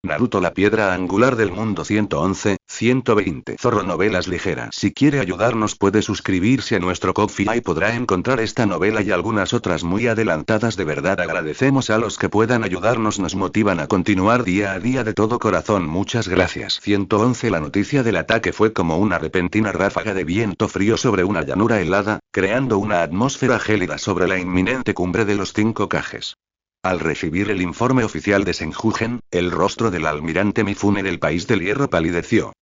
Naruto la piedra angular del mundo 111, 120. Zorro novelas ligeras. Si quiere ayudarnos puede suscribirse a nuestro Ko-fi y podrá encontrar esta novela y algunas otras muy adelantadas. De verdad agradecemos a los que puedan ayudarnos, nos motivan a continuar día a día de todo corazón. Muchas gracias. 111. La noticia del ataque fue como una repentina ráfaga de viento frío sobre una llanura helada, creando una atmósfera gélida sobre la inminente cumbre de los 5 Kages. Al recibir el informe oficial de Senjugen, el rostro del almirante Mifune del País del Hierro palideció.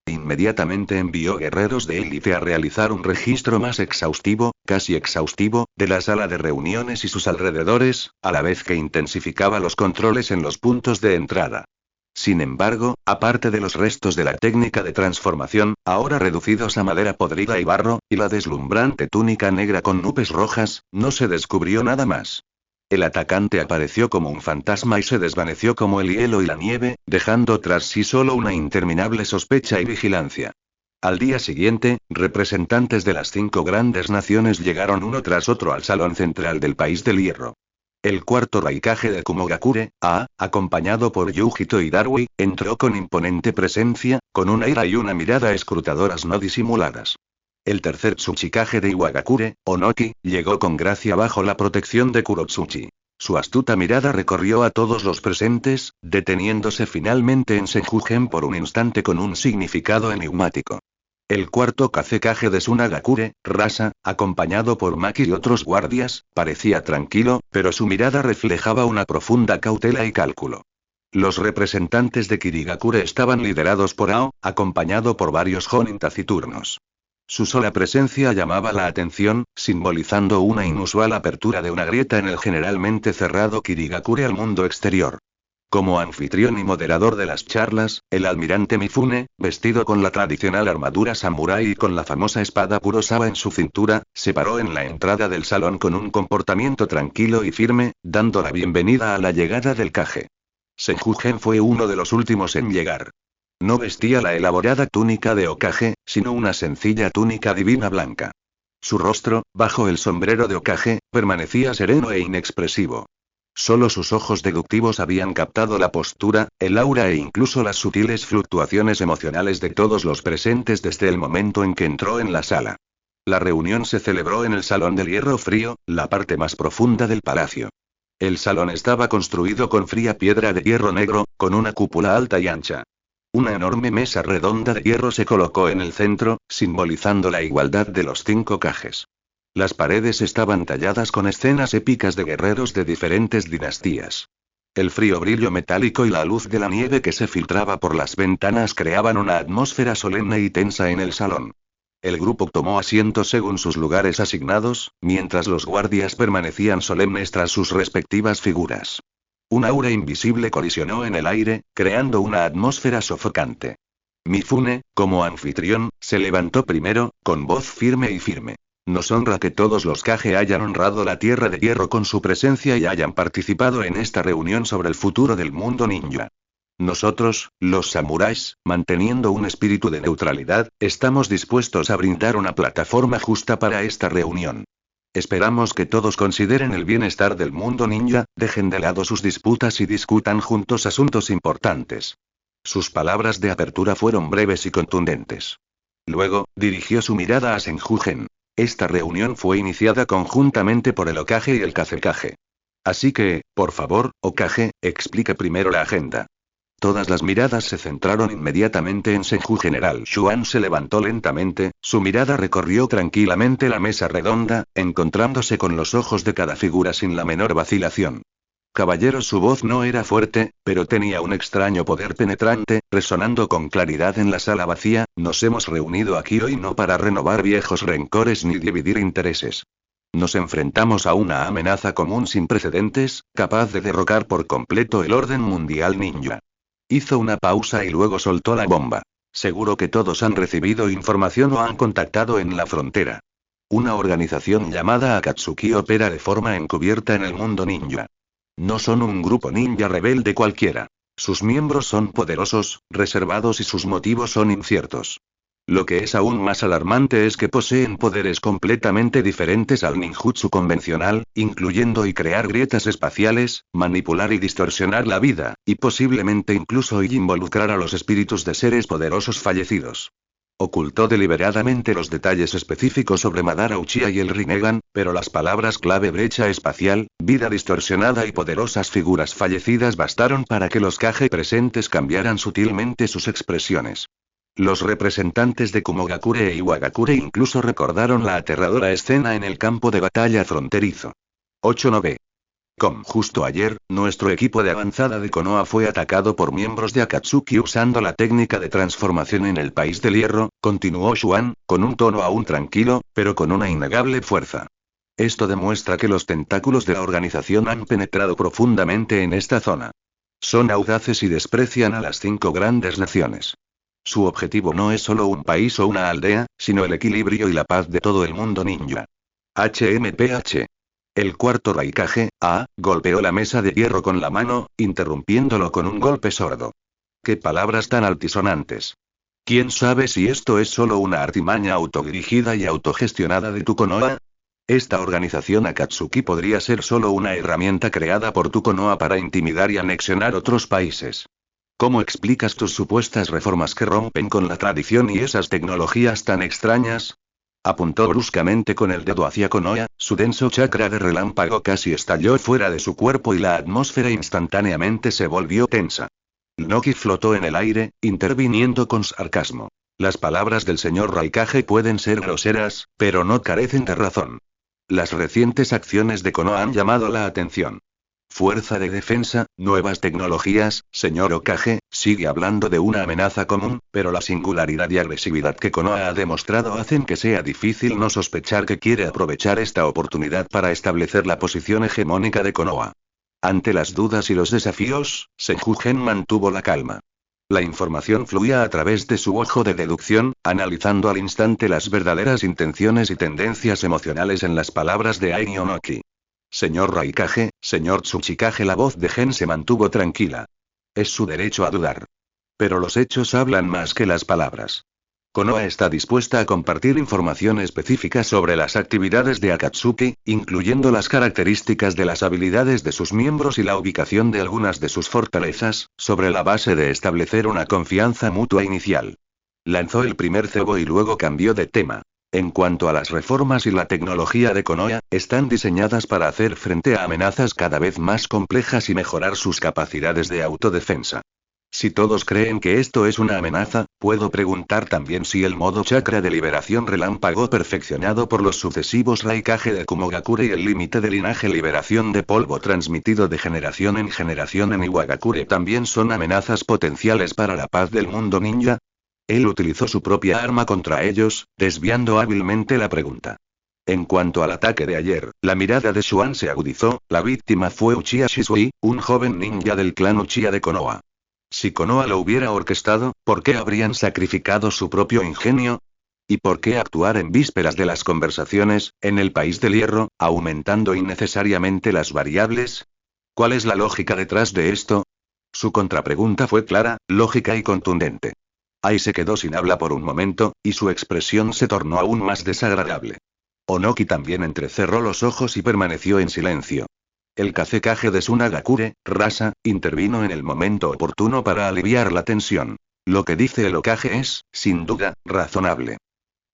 Inmediatamente envió guerreros de élite a realizar un registro más exhaustivo, casi exhaustivo, de la sala de reuniones y sus alrededores, a la vez que intensificaba los controles en los puntos de entrada. Sin embargo, aparte de los restos de la técnica de transformación, ahora reducidos a madera podrida y barro, y la deslumbrante túnica negra con nubes rojas, no se descubrió nada más. El atacante apareció como un fantasma y se desvaneció como el hielo y la nieve, dejando tras sí solo una interminable sospecha y vigilancia. Al día siguiente, representantes de las 5 grandes naciones llegaron uno tras otro al salón central del País del Hierro. El cuarto Raikage de Kumogakure, acompañado por Yujito y Darui, entró con imponente presencia, con una ira y una mirada escrutadoras no disimuladas. El tercer Tsuchikage de Iwagakure, Onoki, llegó con gracia bajo la protección de Kurotsuchi. Su astuta mirada recorrió a todos los presentes, deteniéndose finalmente en Senjugen por un instante con un significado enigmático. El cuarto Kazekage de Tsunagakure, Rasa, acompañado por Maki y otros guardias, parecía tranquilo, pero su mirada reflejaba una profunda cautela y cálculo. Los representantes de Kirigakure estaban liderados por Ao, acompañado por varios Jonin taciturnos. Su sola presencia llamaba la atención, simbolizando una inusual apertura de una grieta en el generalmente cerrado Kirigakure al mundo exterior. Como anfitrión y moderador de las charlas, el almirante Mifune, vestido con la tradicional armadura samurái y con la famosa espada Kurosawa en su cintura, se paró en la entrada del salón con un comportamiento tranquilo y firme, dando la bienvenida a la llegada del Kage. Senjugen fue uno de los últimos en llegar. No vestía la elaborada túnica de Hokage, sino una sencilla túnica divina blanca. Su rostro, bajo el sombrero de Hokage, permanecía sereno e inexpresivo. Solo sus ojos deductivos habían captado la postura, el aura e incluso las sutiles fluctuaciones emocionales de todos los presentes desde el momento en que entró en la sala. La reunión se celebró en el Salón del Hierro Frío, la parte más profunda del palacio. El salón estaba construido con fría piedra de hierro negro, con una cúpula alta y ancha. Una enorme mesa redonda de hierro se colocó en el centro, simbolizando la igualdad de los 5 Kages. Las paredes estaban talladas con escenas épicas de guerreros de diferentes dinastías. El frío brillo metálico y la luz de la nieve que se filtraba por las ventanas creaban una atmósfera solemne y tensa en el salón. El grupo tomó asiento según sus lugares asignados, mientras los guardias permanecían solemnes tras sus respectivas figuras. Un aura invisible colisionó en el aire, creando una atmósfera sofocante. Mifune, como anfitrión, se levantó primero, con voz firme. Nos honra que todos los Kage hayan honrado la Tierra de Hierro con su presencia y hayan participado en esta reunión sobre el futuro del mundo ninja. Nosotros, los samuráis, manteniendo un espíritu de neutralidad, estamos dispuestos a brindar una plataforma justa para esta reunión. Esperamos que todos consideren el bienestar del mundo ninja, dejen de lado sus disputas y discutan juntos asuntos importantes. Sus palabras de apertura fueron breves y contundentes. Luego, dirigió su mirada a Senjugen. Esta reunión fue iniciada conjuntamente por el Hokage y el Kazekage. Así que, por favor, Hokage, explique primero la agenda. Todas las miradas se centraron inmediatamente en Senju. General Xuan se levantó lentamente, su mirada recorrió tranquilamente la mesa redonda, encontrándose con los ojos de cada figura sin la menor vacilación. Caballero, su voz no era fuerte, pero tenía un extraño poder penetrante, resonando con claridad en la sala vacía. Nos hemos reunido aquí hoy no para renovar viejos rencores ni dividir intereses. Nos enfrentamos a una amenaza común sin precedentes, capaz de derrocar por completo el orden mundial ninja. Hizo una pausa y luego soltó la bomba. Seguro que todos han recibido información o han contactado en la frontera. Una organización llamada Akatsuki opera de forma encubierta en el mundo ninja. No son un grupo ninja rebelde cualquiera. Sus miembros son poderosos, reservados y sus motivos son inciertos. Lo que es aún más alarmante es que poseen poderes completamente diferentes al ninjutsu convencional, incluyendo y crear grietas espaciales, manipular y distorsionar la vida, y posiblemente incluso involucrar a los espíritus de seres poderosos fallecidos. Ocultó deliberadamente los detalles específicos sobre Madara Uchiha y el Rinnegan, pero las palabras clave brecha espacial, vida distorsionada y poderosas figuras fallecidas bastaron para que los Kage presentes cambiaran sutilmente sus expresiones. Los representantes de Kumogakure e Iwagakure incluso recordaron la aterradora escena en el campo de batalla fronterizo. 8-9. Justo ayer, nuestro equipo de avanzada de Konoha fue atacado por miembros de Akatsuki usando la técnica de transformación en el País del Hierro, continuó Xuan, con un tono aún tranquilo, pero con una innegable fuerza. Esto demuestra que los tentáculos de la organización han penetrado profundamente en esta zona. Son audaces y desprecian a las 5 grandes naciones. Su objetivo no es solo un país o una aldea, sino el equilibrio y la paz de todo el mundo ninja. HMPH. El cuarto Raikage, golpeó la mesa de hierro con la mano, interrumpiéndolo con un golpe sordo. ¡Qué palabras tan altisonantes! ¿Quién sabe si esto es solo una artimaña autodirigida y autogestionada de tu Konoha? Esta organización Akatsuki podría ser solo una herramienta creada por tu Konoha para intimidar y anexionar otros países. ¿Cómo explicas tus supuestas reformas que rompen con la tradición y esas tecnologías tan extrañas? Apuntó bruscamente con el dedo hacia Konoha, su denso chakra de relámpago casi estalló fuera de su cuerpo y la atmósfera instantáneamente se volvió tensa. Noki flotó en el aire, interviniendo con sarcasmo. Las palabras del señor Raikage pueden ser groseras, pero no carecen de razón. Las recientes acciones de Konoha han llamado la atención. Fuerza de defensa, nuevas tecnologías, señor Hokage, sigue hablando de una amenaza común, pero la singularidad y agresividad que Konoha ha demostrado hacen que sea difícil no sospechar que quiere aprovechar esta oportunidad para establecer la posición hegemónica de Konoha. Ante las dudas y los desafíos, Senjugen mantuvo la calma. La información fluía a través de su ojo de deducción, analizando al instante las verdaderas intenciones y tendencias emocionales en las palabras de Ainio Noki. Señor Raikage, señor Tsuchikage, la voz de Gen se mantuvo tranquila. Es su derecho a dudar. Pero los hechos hablan más que las palabras. Konoha está dispuesta a compartir información específica sobre las actividades de Akatsuki, incluyendo las características de las habilidades de sus miembros y la ubicación de algunas de sus fortalezas, sobre la base de establecer una confianza mutua inicial. Lanzó el primer cebo y luego cambió de tema. En cuanto a las reformas y la tecnología de Konoha, están diseñadas para hacer frente a amenazas cada vez más complejas y mejorar sus capacidades de autodefensa. Si todos creen que esto es una amenaza, puedo preguntar también si el modo chakra de liberación relámpago perfeccionado por los sucesivos Raikage de Kumogakure y el límite de linaje liberación de polvo transmitido de generación en Iwagakure también son amenazas potenciales para la paz del mundo ninja. Él utilizó su propia arma contra ellos, desviando hábilmente la pregunta. En cuanto al ataque de ayer, la mirada de Xuan se agudizó, la víctima fue Uchiha Shisui, un joven ninja del clan Uchiha de Konoha. Si Konoha lo hubiera orquestado, ¿por qué habrían sacrificado su propio ingenio? ¿Y por qué actuar en vísperas de las conversaciones, en el País del Hierro, aumentando innecesariamente las variables? ¿Cuál es la lógica detrás de esto? Su contrapregunta fue clara, lógica y contundente. Ai se quedó sin habla por un momento, y su expresión se tornó aún más desagradable. Onoki también entrecerró los ojos y permaneció en silencio. El Kazekage de Tsunagakure, Rasa, intervino en el momento oportuno para aliviar la tensión. Lo que dice el Hokage es, sin duda, razonable.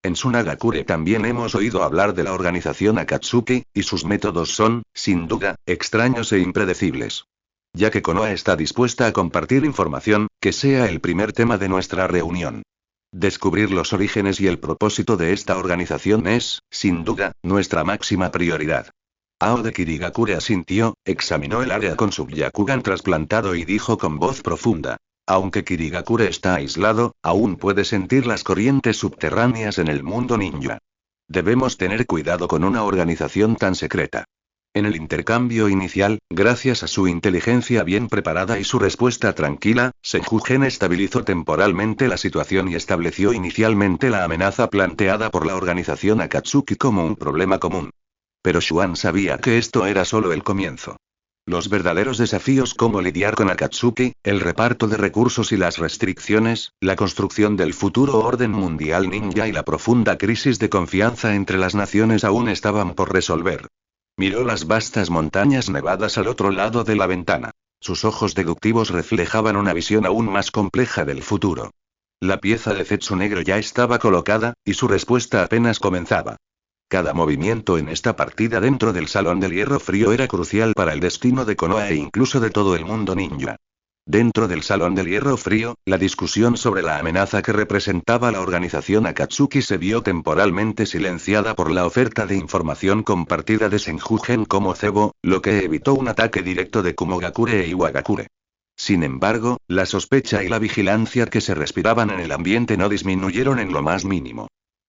En Tsunagakure también hemos oído hablar de la organización Akatsuki, y sus métodos son, sin duda, extraños e impredecibles. Ya que Konoha está dispuesta a compartir información, que sea el primer tema de nuestra reunión. Descubrir los orígenes y el propósito de esta organización es, sin duda, nuestra máxima prioridad. Ao de Kirigakure asintió, examinó el área con su Byakugan trasplantado y dijo con voz profunda. Aunque Kirigakure está aislado, aún puede sentir las corrientes subterráneas en el mundo ninja. Debemos tener cuidado con una organización tan secreta. En el intercambio inicial, gracias a su inteligencia bien preparada y su respuesta tranquila, Senjugen estabilizó temporalmente la situación y estableció inicialmente la amenaza planteada por la organización Akatsuki como un problema común. Pero Xuan sabía que esto era solo el comienzo. Los verdaderos desafíos como lidiar con Akatsuki, el reparto de recursos y las restricciones, la construcción del futuro orden mundial ninja y la profunda crisis de confianza entre las naciones aún estaban por resolver. Miró las vastas montañas nevadas al otro lado de la ventana. Sus ojos deductivos reflejaban una visión aún más compleja del futuro. La pieza de Zetsu negro ya estaba colocada, y su respuesta apenas comenzaba. Cada movimiento en esta partida dentro del Salón del Hierro Frío era crucial para el destino de Konoha e incluso de todo el mundo ninja. Dentro del Salón del Hierro Frío, la discusión sobre la amenaza que representaba la organización Akatsuki se vio temporalmente silenciada por la oferta de información compartida de Senjugen como cebo, lo que evitó un ataque directo de Kumogakure e Iwagakure. Sin embargo, la sospecha y la vigilancia que se respiraban en el ambiente no disminuyeron en lo más mínimo.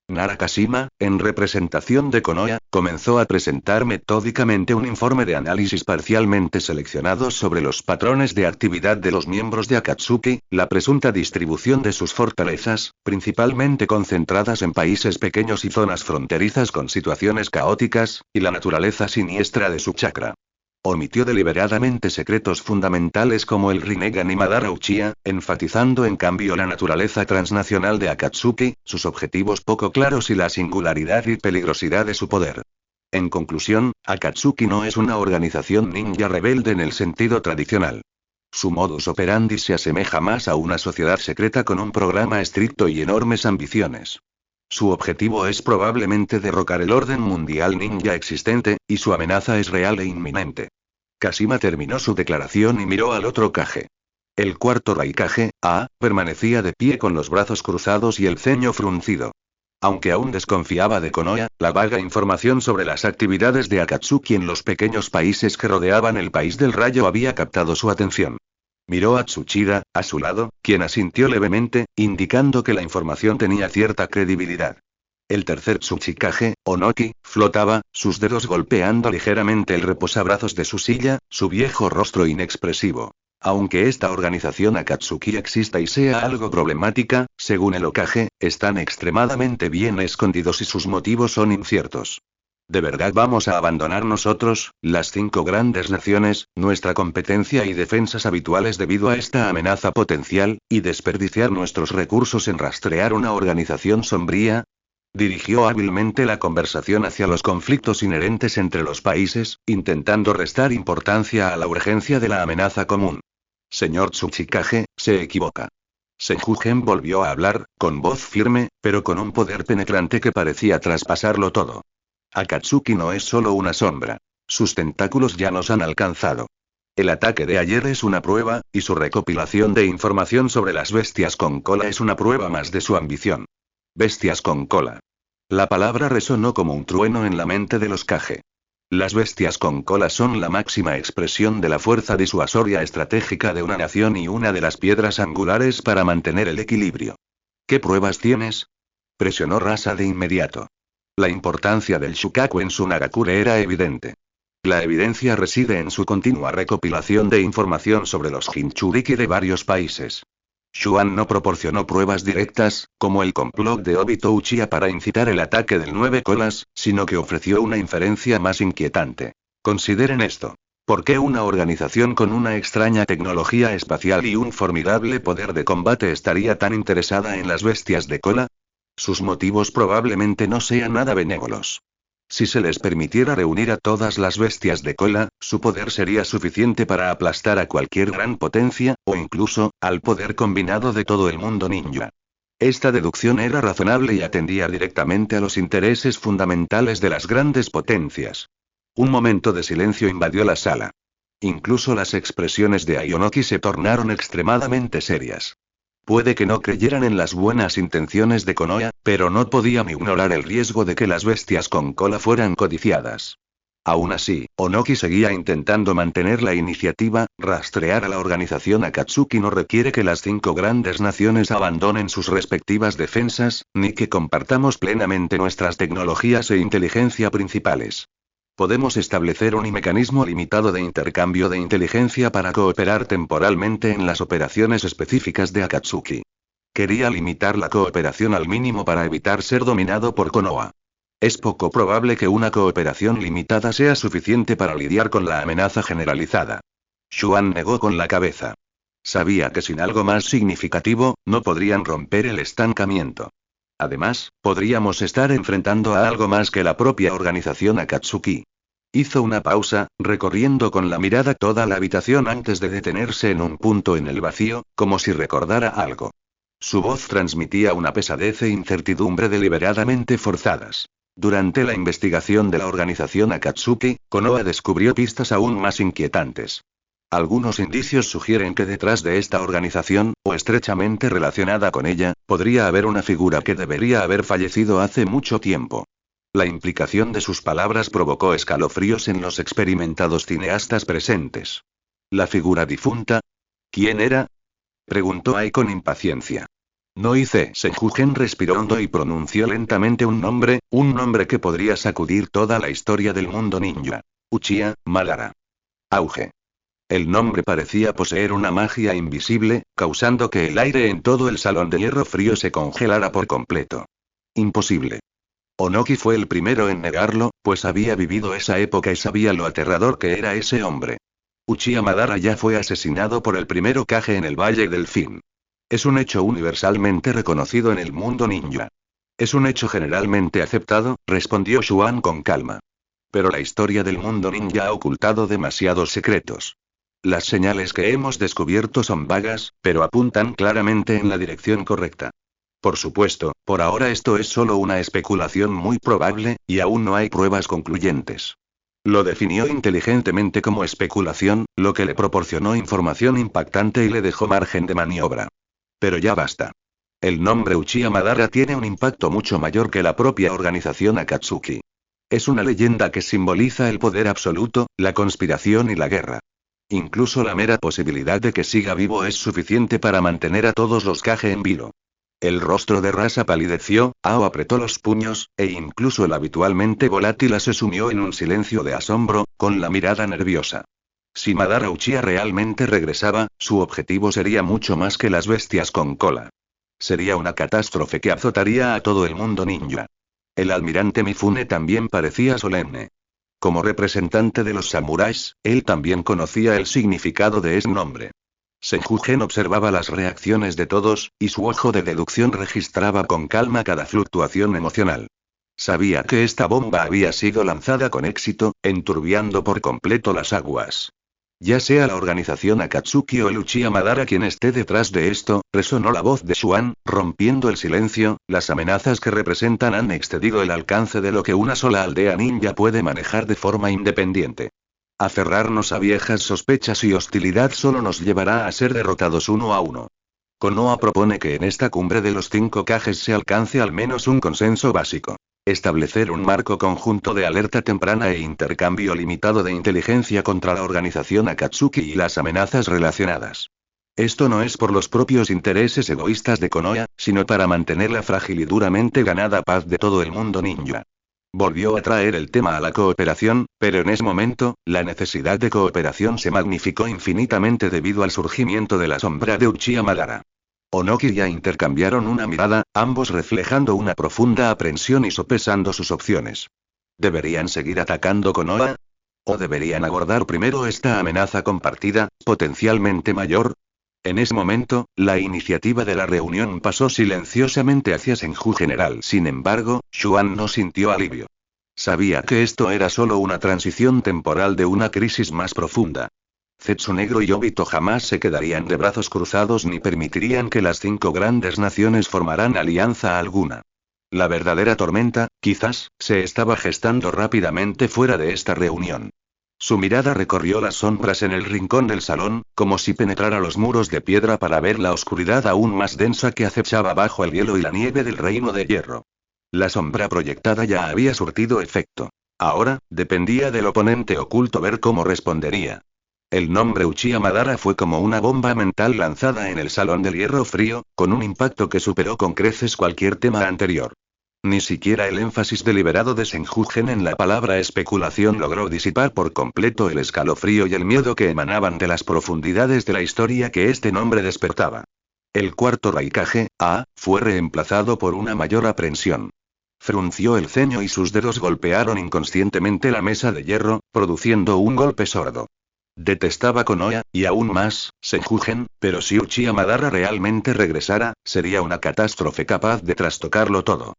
Narakashima, en representación de Konoha, comenzó a presentar metódicamente un informe de análisis parcialmente seleccionado sobre los patrones de actividad de los miembros de Akatsuki, la presunta distribución de sus fortalezas, principalmente concentradas en países pequeños y zonas fronterizas con situaciones caóticas, y la naturaleza siniestra de su chakra. Omitió deliberadamente secretos fundamentales como el Rinnegan y Madara Uchiha, enfatizando en cambio la naturaleza transnacional de Akatsuki, sus objetivos poco claros y la singularidad y peligrosidad de su poder. En conclusión, Akatsuki no es una organización ninja rebelde en el sentido tradicional. Su modus operandi se asemeja más a una sociedad secreta con un programa estricto y enormes ambiciones. Su objetivo es probablemente derrocar el orden mundial ninja existente, y su amenaza es real e inminente. Kashima terminó su declaración y miró al otro Kage. El cuarto Raikage, permanecía de pie con los brazos cruzados y el ceño fruncido. Aunque aún desconfiaba de Konoha, la vaga información sobre las actividades de Akatsuki en los pequeños países que rodeaban el país del rayo había captado su atención. Miró a Tsuchida, a su lado, quien asintió levemente, indicando que la información tenía cierta credibilidad. El tercer Tsuchikage, Onoki, flotaba, sus dedos golpeando ligeramente el reposabrazos de su silla, su viejo rostro inexpresivo. Aunque esta organización Akatsuki exista y sea algo problemática, según el Hokage, están extremadamente bien escondidos y sus motivos son inciertos. ¿De verdad vamos a abandonar nosotros, las 5 grandes naciones, nuestra competencia y defensas habituales debido a esta amenaza potencial, y desperdiciar nuestros recursos en rastrear una organización sombría? Dirigió hábilmente la conversación hacia los conflictos inherentes entre los países, intentando restar importancia a la urgencia de la amenaza común. Señor Tsuchikage, se equivoca. Senjugen volvió a hablar, con voz firme, pero con un poder penetrante que parecía traspasarlo todo. Akatsuki no es solo una sombra. Sus tentáculos ya nos han alcanzado. El ataque de ayer es una prueba, y su recopilación de información sobre las bestias con cola es una prueba más de su ambición. Bestias con cola. La palabra resonó como un trueno en la mente de los Kage. Las bestias con cola son la máxima expresión de la fuerza disuasoria estratégica de una nación y una de las piedras angulares para mantener el equilibrio. ¿Qué pruebas tienes? Presionó Rasa de inmediato. La importancia del Shukaku en su Nagakure era evidente. La evidencia reside en su continua recopilación de información sobre los Jinchuriki de varios países. Xuan no proporcionó pruebas directas, como el complot de Obito Uchiha para incitar el ataque del 9 colas, sino que ofreció una inferencia más inquietante. Consideren esto. ¿Por qué una organización con una extraña tecnología espacial y un formidable poder de combate estaría tan interesada en las bestias de cola? Sus motivos probablemente no sean nada benévolos. Si se les permitiera reunir a todas las bestias de cola, su poder sería suficiente para aplastar a cualquier gran potencia, o incluso, al poder combinado de todo el mundo ninja. Esta deducción era razonable y atendía directamente a los intereses fundamentales de las grandes potencias. Un momento de silencio invadió la sala. Incluso las expresiones de Aonoki se tornaron extremadamente serias. Puede que no creyeran en las buenas intenciones de Konoha, pero no podían ignorar el riesgo de que las bestias con cola fueran codiciadas. Aún así, Onoki seguía intentando mantener la iniciativa. Rastrear a la organización Akatsuki no requiere que las 5 grandes naciones abandonen sus respectivas defensas, ni que compartamos plenamente nuestras tecnologías e inteligencia principales. Podemos establecer un mecanismo limitado de intercambio de inteligencia para cooperar temporalmente en las operaciones específicas de Akatsuki. Quería limitar la cooperación al mínimo para evitar ser dominado por Konoha. Es poco probable que una cooperación limitada sea suficiente para lidiar con la amenaza generalizada. Xuan negó con la cabeza. Sabía que sin algo más significativo, no podrían romper el estancamiento. Además, podríamos estar enfrentando a algo más que la propia organización Akatsuki. Hizo una pausa, recorriendo con la mirada toda la habitación antes de detenerse en un punto en el vacío, como si recordara algo. Su voz transmitía una pesadez e incertidumbre deliberadamente forzadas. Durante la investigación de la organización Akatsuki, Konoha descubrió pistas aún más inquietantes. Algunos indicios sugieren que detrás de esta organización, o estrechamente relacionada con ella, podría haber una figura que debería haber fallecido hace mucho tiempo. La implicación de sus palabras provocó escalofríos en los experimentados cineastas presentes. ¿La figura difunta? ¿Quién era? Preguntó Ai con impaciencia. No hice. Senjugen respiró hondo y pronunció lentamente un nombre que podría sacudir toda la historia del mundo ninja. Uchiha Madara. Auge. El nombre parecía poseer una magia invisible, causando que el aire en todo el salón de hierro frío se congelara por completo. Imposible. Onoki fue el primero en negarlo, pues había vivido esa época y sabía lo aterrador que era ese hombre. Uchiha Madara ya fue asesinado por el primer Hokage en el Valle del Fin. Es un hecho universalmente reconocido en el mundo ninja. Es un hecho generalmente aceptado, respondió Xuan con calma. Pero la historia del mundo ninja ha ocultado demasiados secretos. Las señales que hemos descubierto son vagas, pero apuntan claramente en la dirección correcta. Por supuesto, por ahora esto es solo una especulación muy probable, y aún no hay pruebas concluyentes. Lo definió inteligentemente como especulación, lo que le proporcionó información impactante y le dejó margen de maniobra. Pero ya basta. El nombre Uchiha Madara tiene un impacto mucho mayor que la propia organización Akatsuki. Es una leyenda que simboliza el poder absoluto, la conspiración y la guerra. Incluso la mera posibilidad de que siga vivo es suficiente para mantener a todos los Kage en vilo. El rostro de Rasa palideció, Ao apretó los puños, e incluso el habitualmente volátil se sumió en un silencio de asombro, con la mirada nerviosa. Si Madara Uchiha realmente regresaba, su objetivo sería mucho más que las bestias con cola. Sería una catástrofe que azotaría a todo el mundo ninja. El almirante Mifune también parecía solemne. Como representante de los samuráis, él también conocía el significado de ese nombre. Senjugen observaba las reacciones de todos, y su ojo de deducción registraba con calma cada fluctuación emocional. Sabía que esta bomba había sido lanzada con éxito, enturbiando por completo las aguas. Ya sea la organización Akatsuki o el Uchiha Madara quien esté detrás de esto, resonó la voz de Xuan, rompiendo el silencio, las amenazas que representan han excedido el alcance de lo que una sola aldea ninja puede manejar de forma independiente. Aferrarnos a viejas sospechas y hostilidad solo nos llevará a ser derrotados uno a uno. Konoha propone que en esta cumbre de los 5 Kages se alcance al menos un consenso básico. Establecer un marco conjunto de alerta temprana e intercambio limitado de inteligencia contra la organización Akatsuki y las amenazas relacionadas. Esto no es por los propios intereses egoístas de Konoha, sino para mantener la frágil y duramente ganada paz de todo el mundo ninja. Volvió a traer el tema a la cooperación, pero en ese momento, la necesidad de cooperación se magnificó infinitamente debido al surgimiento de la sombra de Uchiha Madara. Onoki y Ya intercambiaron una mirada, ambos reflejando una profunda aprensión y sopesando sus opciones. ¿Deberían seguir atacando Konoha? ¿O deberían abordar primero esta amenaza compartida, potencialmente mayor? En ese momento, la iniciativa de la reunión pasó silenciosamente hacia Senju General. Sin embargo, Xuan no sintió alivio. Sabía que esto era solo una transición temporal de una crisis más profunda. Zetsu Negro y Obito jamás se quedarían de brazos cruzados ni permitirían que las 5 grandes naciones formaran alianza alguna. La verdadera tormenta, quizás, se estaba gestando rápidamente fuera de esta reunión. Su mirada recorrió las sombras en el rincón del salón, como si penetrara los muros de piedra para ver la oscuridad aún más densa que acechaba bajo el hielo y la nieve del reino de hierro. La sombra proyectada ya había surtido efecto. Ahora, dependía del oponente oculto ver cómo respondería. El nombre Uchiha Madara fue como una bomba mental lanzada en el salón del hierro frío, con un impacto que superó con creces cualquier tema anterior. Ni siquiera el énfasis deliberado de Senjugen en la palabra especulación logró disipar por completo el escalofrío y el miedo que emanaban de las profundidades de la historia que este nombre despertaba. El cuarto Raikage, fue reemplazado por una mayor aprensión. Frunció el ceño y sus dedos golpearon inconscientemente la mesa de hierro, produciendo un golpe sordo. Detestaba Konoha, y aún más, Senjugen, pero si Uchiha Madara realmente regresara, sería una catástrofe capaz de trastocarlo todo.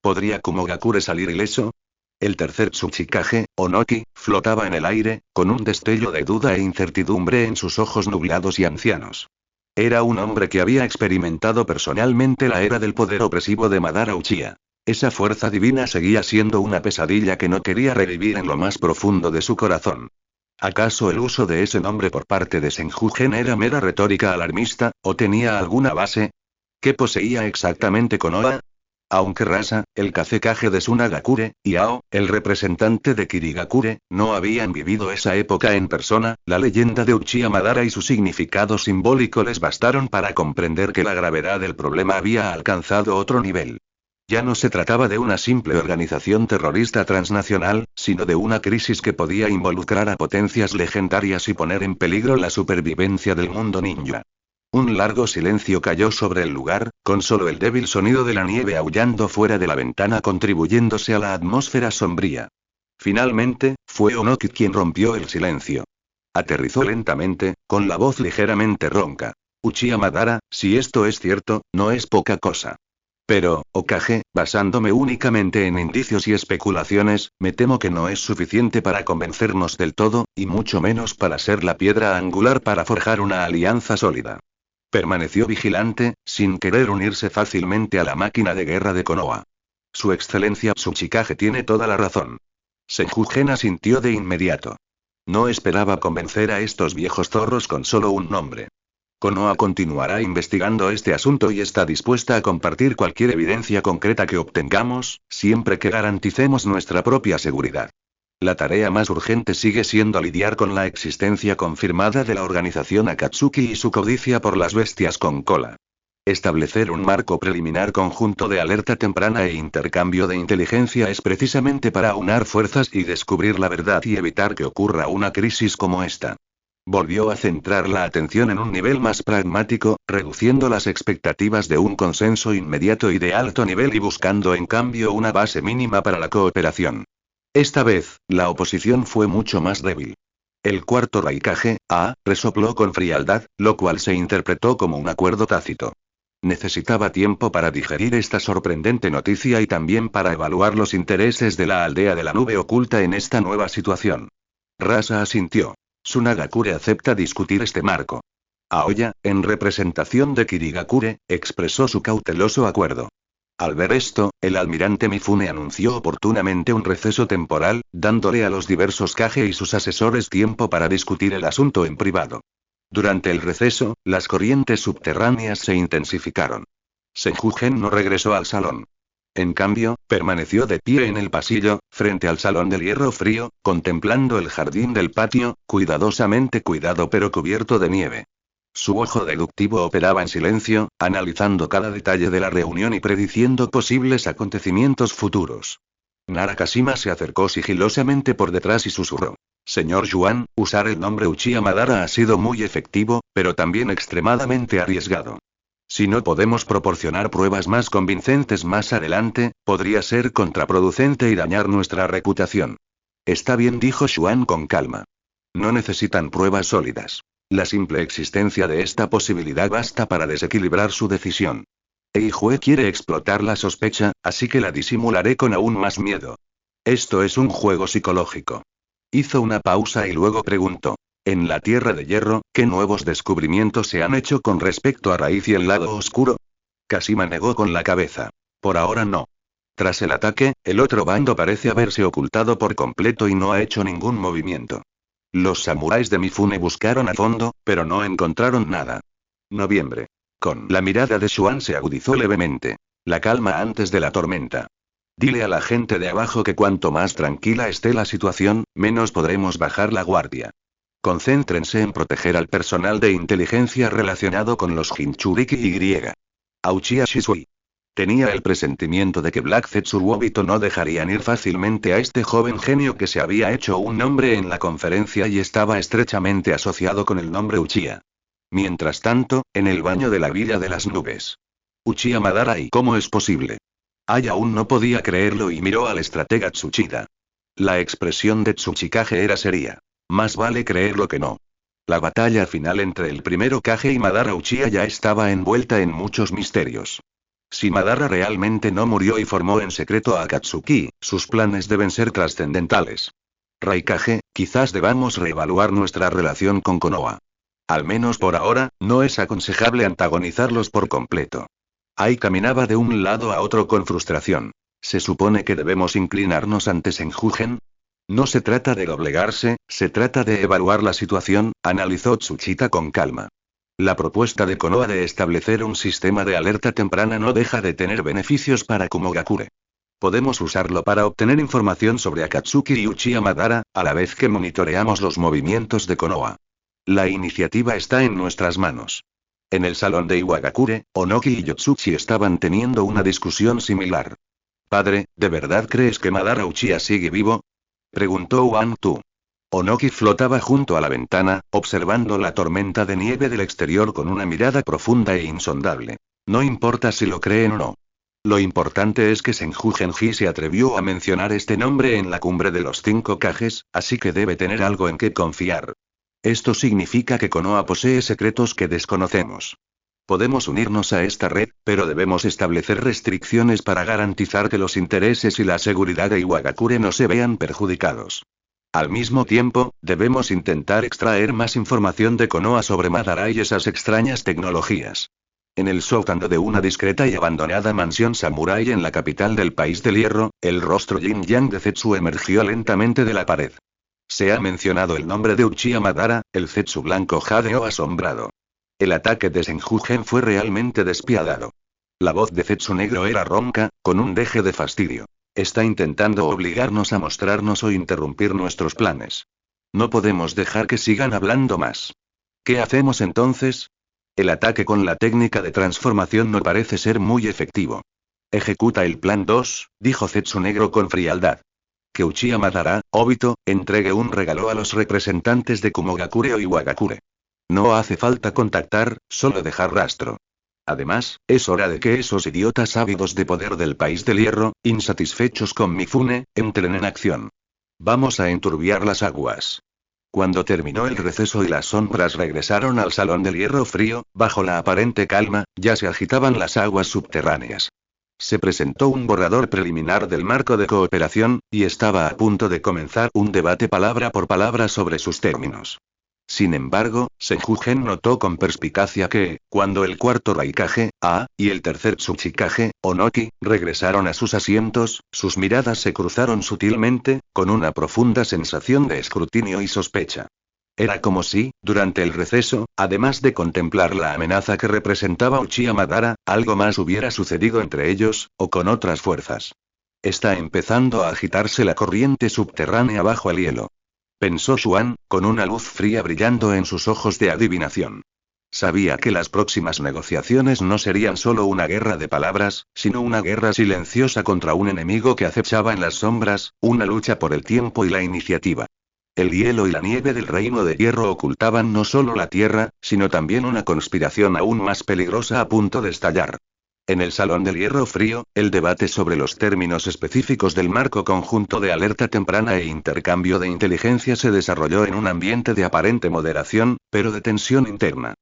¿Podría Kumogakure salir ileso? El tercer Tsuchikage, Onoki, flotaba en el aire, con un destello de duda e incertidumbre en sus ojos nublados y ancianos. Era un hombre que había experimentado personalmente la era del poder opresivo de Madara Uchiha. Esa fuerza divina seguía siendo una pesadilla que no quería revivir en lo más profundo de su corazón. ¿Acaso el uso de ese nombre por parte de Senjugen era mera retórica alarmista, o tenía alguna base? ¿Qué poseía exactamente Konoha? Aunque Rasa, el Kazekage de Tsunagakure, y Ao, el representante de Kirigakure, no habían vivido esa época en persona, la leyenda de Uchiha Madara y su significado simbólico les bastaron para comprender que la gravedad del problema había alcanzado otro nivel. Ya no se trataba de una simple organización terrorista transnacional, sino de una crisis que podía involucrar a potencias legendarias y poner en peligro la supervivencia del mundo ninja. Un largo silencio cayó sobre el lugar, con solo el débil sonido de la nieve aullando fuera de la ventana contribuyéndose a la atmósfera sombría. Finalmente, fue Onoki quien rompió el silencio. Aterrizó lentamente, con la voz ligeramente ronca. Uchiha Madara, si esto es cierto, no es poca cosa. Pero, Hokage, basándome únicamente en indicios y especulaciones, me temo que no es suficiente para convencernos del todo, y mucho menos para ser la piedra angular para forjar una alianza sólida. Permaneció vigilante, sin querer unirse fácilmente a la máquina de guerra de Konoha. Su excelencia Tsuchikage tiene toda la razón. Senjugen asintió de inmediato. No esperaba convencer a estos viejos zorros con solo un nombre. Konoha continuará investigando este asunto y está dispuesta a compartir cualquier evidencia concreta que obtengamos, siempre que garanticemos nuestra propia seguridad. La tarea más urgente sigue siendo lidiar con la existencia confirmada de la organización Akatsuki y su codicia por las bestias con cola. Establecer un marco preliminar conjunto de alerta temprana e intercambio de inteligencia es precisamente para aunar fuerzas y descubrir la verdad y evitar que ocurra una crisis como esta. Volvió a centrar la atención en un nivel más pragmático, reduciendo las expectativas de un consenso inmediato y de alto nivel y buscando en cambio una base mínima para la cooperación. Esta vez, la oposición fue mucho más débil. El cuarto Raikage, resopló con frialdad, lo cual se interpretó como un acuerdo tácito. Necesitaba tiempo para digerir esta sorprendente noticia y también para evaluar los intereses de la aldea de la nube oculta en esta nueva situación. Rasa asintió. Tsunagakure acepta discutir este marco. Aoya, en representación de Kirigakure, expresó su cauteloso acuerdo. Al ver esto, el almirante Mifune anunció oportunamente un receso temporal, dándole a los diversos Kage y sus asesores tiempo para discutir el asunto en privado. Durante el receso, las corrientes subterráneas se intensificaron. Senjugen no regresó al salón. En cambio, permaneció de pie en el pasillo, frente al salón del hierro frío, contemplando el jardín del patio, cuidadosamente cuidado pero cubierto de nieve. Su ojo deductivo operaba en silencio, analizando cada detalle de la reunión y prediciendo posibles acontecimientos futuros. Narakashima se acercó sigilosamente por detrás y susurró. Señor Yuan, usar el nombre Uchiha Madara ha sido muy efectivo, pero también extremadamente arriesgado. Si no podemos proporcionar pruebas más convincentes más adelante, podría ser contraproducente y dañar nuestra reputación. Está bien, dijo Xuan con calma. No necesitan pruebas sólidas. La simple existencia de esta posibilidad basta para desequilibrar su decisión. Eijue quiere explotar la sospecha, así que la disimularé con aún más miedo. Esto es un juego psicológico. Hizo una pausa y luego preguntó. En la Tierra de Hierro, ¿qué nuevos descubrimientos se han hecho con respecto a Raíz y el lado oscuro? Kashima negó con la cabeza. Por ahora no. Tras el ataque, el otro bando parece haberse ocultado por completo y no ha hecho ningún movimiento. Los samuráis de Mifune buscaron a fondo, pero no encontraron nada. Noviembre. Con la mirada de Xuan se agudizó levemente. La calma antes de la tormenta. Dile a la gente de abajo que cuanto más tranquila esté la situación, menos podremos bajar la guardia. Concéntrense en proteger al personal de inteligencia relacionado con los Jinchuriki y. Uchiha Shisui. Tenía el presentimiento de que Black Zetsu u Obito no dejarían ir fácilmente a este joven genio que se había hecho un nombre en la conferencia y estaba estrechamente asociado con el nombre Uchiha. Mientras tanto, en el baño de la Villa de las Nubes. Uchiha Madara, ¿y cómo es posible? Ai aún no podía creerlo y miró al estratega Tsuchida. La expresión de Tsuchikage era seria. Más vale creerlo que no. La batalla final entre el primero Kage y Madara Uchiha ya estaba envuelta en muchos misterios. Si Madara realmente no murió y formó en secreto a Akatsuki, sus planes deben ser trascendentales. Raikage, quizás debamos reevaluar nuestra relación con Konoha. Al menos por ahora, no es aconsejable antagonizarlos por completo. Ai caminaba de un lado a otro con frustración. ¿Se supone que debemos inclinarnos ante Senjugen? No se trata de doblegarse, se trata de evaluar la situación, analizó Tsuchita con calma. La propuesta de Konoha de establecer un sistema de alerta temprana no deja de tener beneficios para Kumogakure. Podemos usarlo para obtener información sobre Akatsuki y Uchiha Madara, a la vez que monitoreamos los movimientos de Konoha. La iniciativa está en nuestras manos. En el salón de Iwagakure, Onoki y Yotsuchi estaban teniendo una discusión similar. Padre, ¿de verdad crees que Madara Uchiha sigue vivo? Preguntó Wang Tu. Onoki flotaba junto a la ventana, observando la tormenta de nieve del exterior con una mirada profunda e insondable. No importa si lo creen o no. Lo importante es que Senju Genji se atrevió a mencionar este nombre en la cumbre de los 5 Kages, así que debe tener algo en qué confiar. Esto significa que Konoha posee secretos que desconocemos. Podemos unirnos a esta red, pero debemos establecer restricciones para garantizar que los intereses y la seguridad de Iwagakure no se vean perjudicados. Al mismo tiempo, debemos intentar extraer más información de Konoha sobre Madara y esas extrañas tecnologías. En el sótano de una discreta y abandonada mansión samurái en la capital del país del hierro, el rostro yin-yang de Zetsu emergió lentamente de la pared. Se ha mencionado el nombre de Uchiha Madara, el Zetsu blanco jadeó asombrado. El ataque de Senjugen fue realmente despiadado. La voz de Zetsu negro era ronca, con un deje de fastidio. Está intentando obligarnos a mostrarnos o interrumpir nuestros planes. No podemos dejar que sigan hablando más. ¿Qué hacemos entonces? El ataque con la técnica de transformación no parece ser muy efectivo. Ejecuta el plan 2, dijo Zetsu negro con frialdad. Que Uchiha Madara, Obito, entregue un regalo a los representantes de Kumogakure o Iwagakure. No hace falta contactar, solo dejar rastro. Además, es hora de que esos idiotas ávidos de poder del país del hierro, insatisfechos con Mifune, entren en acción. Vamos a enturbiar las aguas. Cuando terminó el receso y las sombras regresaron al salón del hierro frío, bajo la aparente calma, ya se agitaban las aguas subterráneas. Se presentó un borrador preliminar del marco de cooperación, y estaba a punto de comenzar un debate palabra por palabra sobre sus términos. Sin embargo, Senjugen notó con perspicacia que, cuando el cuarto Raikage, y el tercer Tsuchikage, Onoki, regresaron a sus asientos, sus miradas se cruzaron sutilmente, con una profunda sensación de escrutinio y sospecha. Era como si, durante el receso, además de contemplar la amenaza que representaba Uchiha Madara, algo más hubiera sucedido entre ellos, o con otras fuerzas. Está empezando a agitarse la corriente subterránea bajo el hielo. Pensó Xuan, con una luz fría brillando en sus ojos de adivinación. Sabía que las próximas negociaciones no serían solo una guerra de palabras, sino una guerra silenciosa contra un enemigo que acechaba en las sombras, una lucha por el tiempo y la iniciativa. El hielo y la nieve del reino de hierro ocultaban no solo la tierra, sino también una conspiración aún más peligrosa a punto de estallar. En el salón del hierro frío, el debate sobre los términos específicos del marco conjunto de alerta temprana e intercambio de inteligencia se desarrolló en un ambiente de aparente moderación, pero de tensión interna.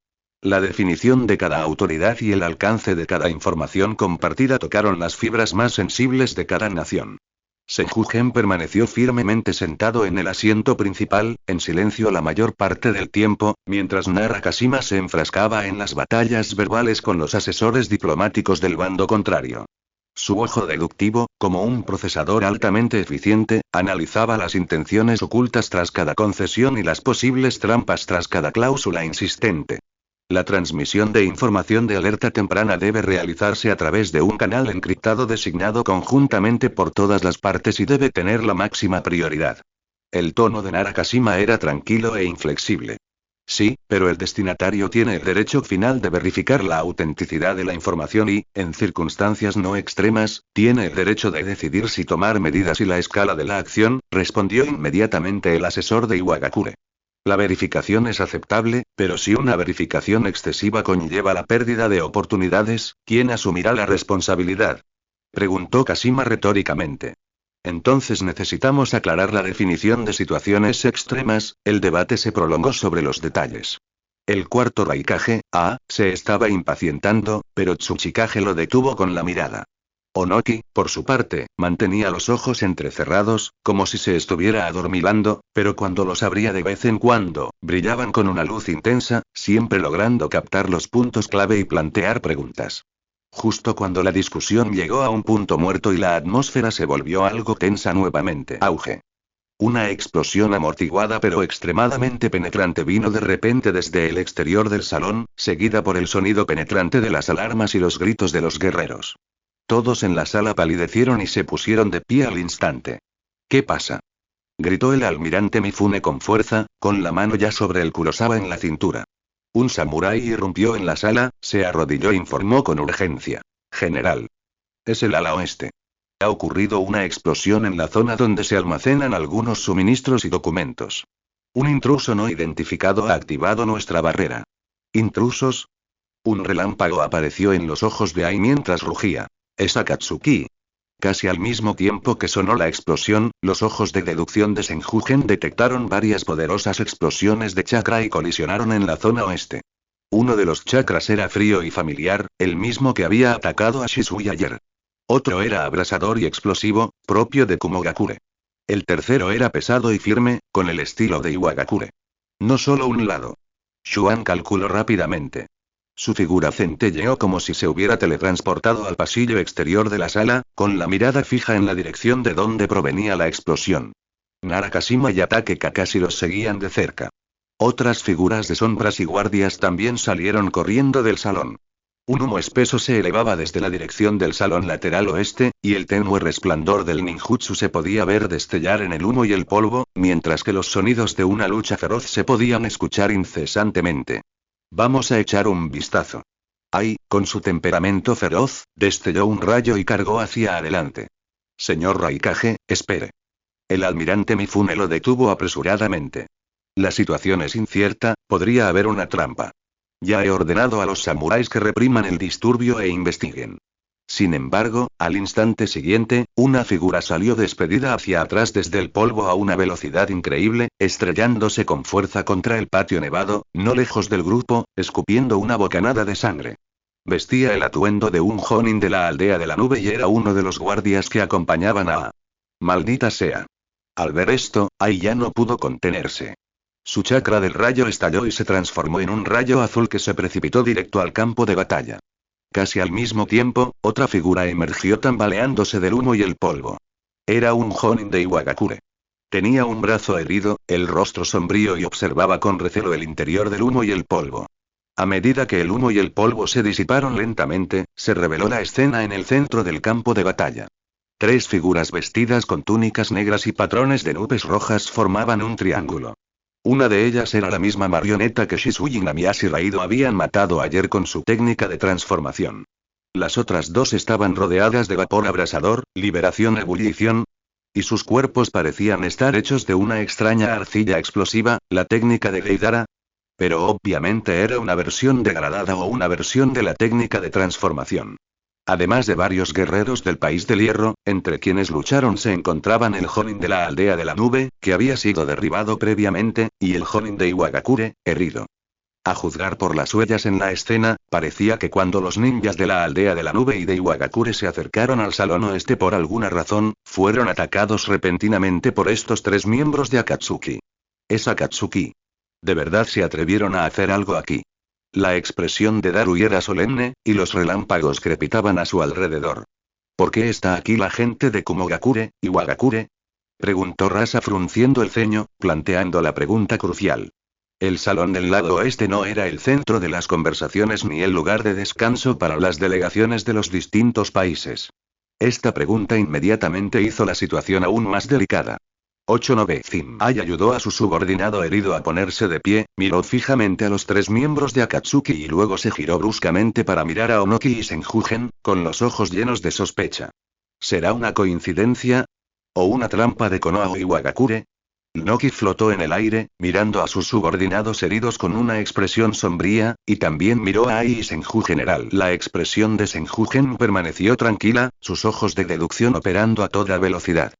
La definición de cada autoridad y el alcance de cada información compartida tocaron las fibras más sensibles de cada nación. Senjugen permaneció firmemente sentado en el asiento principal, en silencio la mayor parte del tiempo, mientras Nakashima se enfrascaba en las batallas verbales con los asesores diplomáticos del bando contrario. Su ojo deductivo, como un procesador altamente eficiente, analizaba las intenciones ocultas tras cada concesión y las posibles trampas tras cada cláusula insistente. La transmisión de información de alerta temprana debe realizarse a través de un canal encriptado designado conjuntamente por todas las partes y debe tener la máxima prioridad. El tono de Nakashima era tranquilo e inflexible. Sí, pero el destinatario tiene el derecho final de verificar la autenticidad de la información y, en circunstancias no extremas, tiene el derecho de decidir si tomar medidas y la escala de la acción, respondió inmediatamente el asesor de Iwagakure. La verificación es aceptable, pero si una verificación excesiva conlleva la pérdida de oportunidades, ¿quién asumirá la responsabilidad? Preguntó Kashima retóricamente. Entonces necesitamos aclarar la definición de situaciones extremas. El debate se prolongó sobre los detalles. El cuarto Raikage, se estaba impacientando, pero Tsuchikage lo detuvo con la mirada. Onoki, por su parte, mantenía los ojos entrecerrados, como si se estuviera adormilando, pero cuando los abría de vez en cuando, brillaban con una luz intensa, siempre logrando captar los puntos clave y plantear preguntas. Justo cuando la discusión llegó a un punto muerto y la atmósfera se volvió algo tensa nuevamente. Auge. Una explosión amortiguada pero extremadamente penetrante vino de repente desde el exterior del salón, seguida por el sonido penetrante de las alarmas y los gritos de los guerreros. Todos en la sala palidecieron y se pusieron de pie al instante. ¿Qué pasa?, gritó el almirante Mifune con fuerza, con la mano ya sobre el Kurosawa en la cintura. Un samurái irrumpió en la sala, se arrodilló e informó con urgencia. General. Es el ala oeste. Ha ocurrido una explosión en la zona donde se almacenan algunos suministros y documentos. Un intruso no identificado ha activado nuestra barrera. ¿Intrusos? Un relámpago apareció en los ojos de Ai mientras rugía. Es Akatsuki. Casi al mismo tiempo que sonó la explosión, los ojos de deducción de Senjugen detectaron varias poderosas explosiones de chakra y colisionaron en la zona oeste. Uno de los chakras era frío y familiar, el mismo que había atacado a Shisui ayer. Otro era abrasador y explosivo, propio de Kumogakure. El tercero era pesado y firme, con el estilo de Iwagakure. No solo un lado. Xuan calculó rápidamente. Su figura centelleó como si se hubiera teletransportado al pasillo exterior de la sala, con la mirada fija en la dirección de donde provenía la explosión. Nara Kashima y Atake Kakashi los seguían de cerca. Otras figuras de sombras y guardias también salieron corriendo del salón. Un humo espeso se elevaba desde la dirección del salón lateral oeste, y el tenue resplandor del ninjutsu se podía ver destellar en el humo y el polvo, mientras que los sonidos de una lucha feroz se podían escuchar incesantemente. Vamos a echar un vistazo. Ai, con su temperamento feroz, destelló un rayo y cargó hacia adelante. Señor Raikage, espere. El almirante Mifune lo detuvo apresuradamente. La situación es incierta, podría haber una trampa. Ya he ordenado a los samuráis que repriman el disturbio e investiguen. Sin embargo, al instante siguiente, una figura salió despedida hacia atrás desde el polvo a una velocidad increíble, estrellándose con fuerza contra el patio nevado, no lejos del grupo, escupiendo una bocanada de sangre. Vestía el atuendo de un jonin de la aldea de la nube y era uno de los guardias que acompañaban a... Maldita sea. Al ver esto, Ai ya no pudo contenerse. Su chakra del rayo estalló y se transformó en un rayo azul que se precipitó directo al campo de batalla. Casi al mismo tiempo, otra figura emergió tambaleándose del humo y el polvo. Era un jonin de Iwagakure. Tenía un brazo herido, el rostro sombrío y observaba con recelo el interior del humo y el polvo. A medida que el humo y el polvo se disiparon lentamente, se reveló la escena en el centro del campo de batalla. 3 figuras vestidas con túnicas negras y patrones de nubes rojas formaban un triángulo. Una de ellas era la misma marioneta que Shisui y Namiyashi Raido habían matado ayer con su técnica de transformación. Las otras 2 estaban rodeadas de vapor abrasador, liberación ebullición, y sus cuerpos parecían estar hechos de una extraña arcilla explosiva, la técnica de Deidara. Pero obviamente era una versión degradada o una versión de la técnica de transformación. Además de varios guerreros del país del hierro, entre quienes lucharon se encontraban el jonin de la aldea de la nube, que había sido derribado previamente, y el jonin de Iwagakure, herido. A juzgar por las huellas en la escena, parecía que cuando los ninjas de la aldea de la nube y de Iwagakure se acercaron al salón oeste por alguna razón, fueron atacados repentinamente por estos 3 miembros de Akatsuki. Es Akatsuki. ¿De verdad se atrevieron a hacer algo aquí? La expresión de Darui era solemne, y los relámpagos crepitaban a su alrededor. ¿Por qué está aquí la gente de Kumogakure, Iwagakure? Preguntó Rasa frunciendo el ceño, planteando la pregunta crucial. El salón del lado oeste no era el centro de las conversaciones ni el lugar de descanso para las delegaciones de los distintos países. Esta pregunta inmediatamente hizo la situación aún más delicada. 8-9 Ai ayudó a su subordinado herido a ponerse de pie, miró fijamente a los 3 miembros de Akatsuki y luego se giró bruscamente para mirar a Onoki y Senjugen, con los ojos llenos de sospecha. ¿Será una coincidencia? ¿O una trampa de Konoha o Iwagakure? Noki flotó en el aire, mirando a sus subordinados heridos con una expresión sombría, y también miró a Ai y Senju General. La expresión de Senju Gen permaneció tranquila, sus ojos de deducción operando a toda velocidad.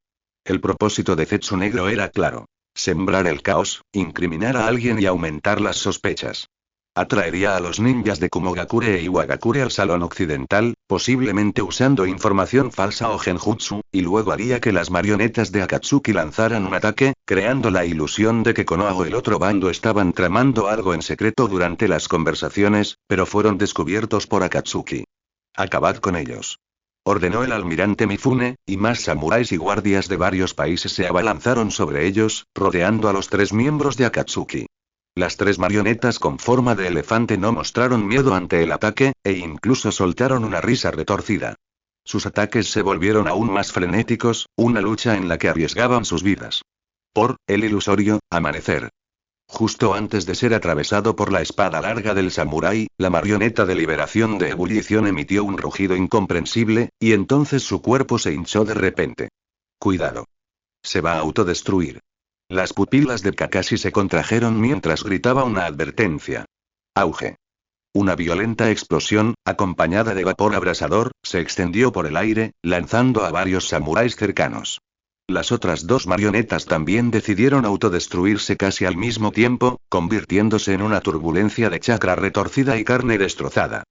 El propósito de Zetsu Negro era claro. Sembrar el caos, incriminar a alguien y aumentar las sospechas. Atraería a los ninjas de Kumogakure e Iwagakure al salón occidental, posiblemente usando información falsa o genjutsu, y luego haría que las marionetas de Akatsuki lanzaran un ataque, creando la ilusión de que Konoha o el otro bando estaban tramando algo en secreto durante las conversaciones, pero fueron descubiertos por Akatsuki. Acabad con ellos. Ordenó el almirante Mifune, y más samuráis y guardias de varios países se abalanzaron sobre ellos, rodeando a los 3 miembros de Akatsuki. Las 3 marionetas con forma de elefante no mostraron miedo ante el ataque, e incluso soltaron una risa retorcida. Sus ataques se volvieron aún más frenéticos, una lucha en la que arriesgaban sus vidas. Por el ilusorio amanecer. Justo antes de ser atravesado por la espada larga del samurái, la marioneta de liberación de ebullición emitió un rugido incomprensible, y entonces su cuerpo se hinchó de repente. Cuidado. Se va a autodestruir. Las pupilas de Kakashi se contrajeron mientras gritaba una advertencia. Auge. Una violenta explosión, acompañada de vapor abrasador, se extendió por el aire, lanzando a varios samuráis cercanos. Las otras 2 marionetas también decidieron autodestruirse casi al mismo tiempo, convirtiéndose en una turbulencia de chakra retorcida y carne destrozada.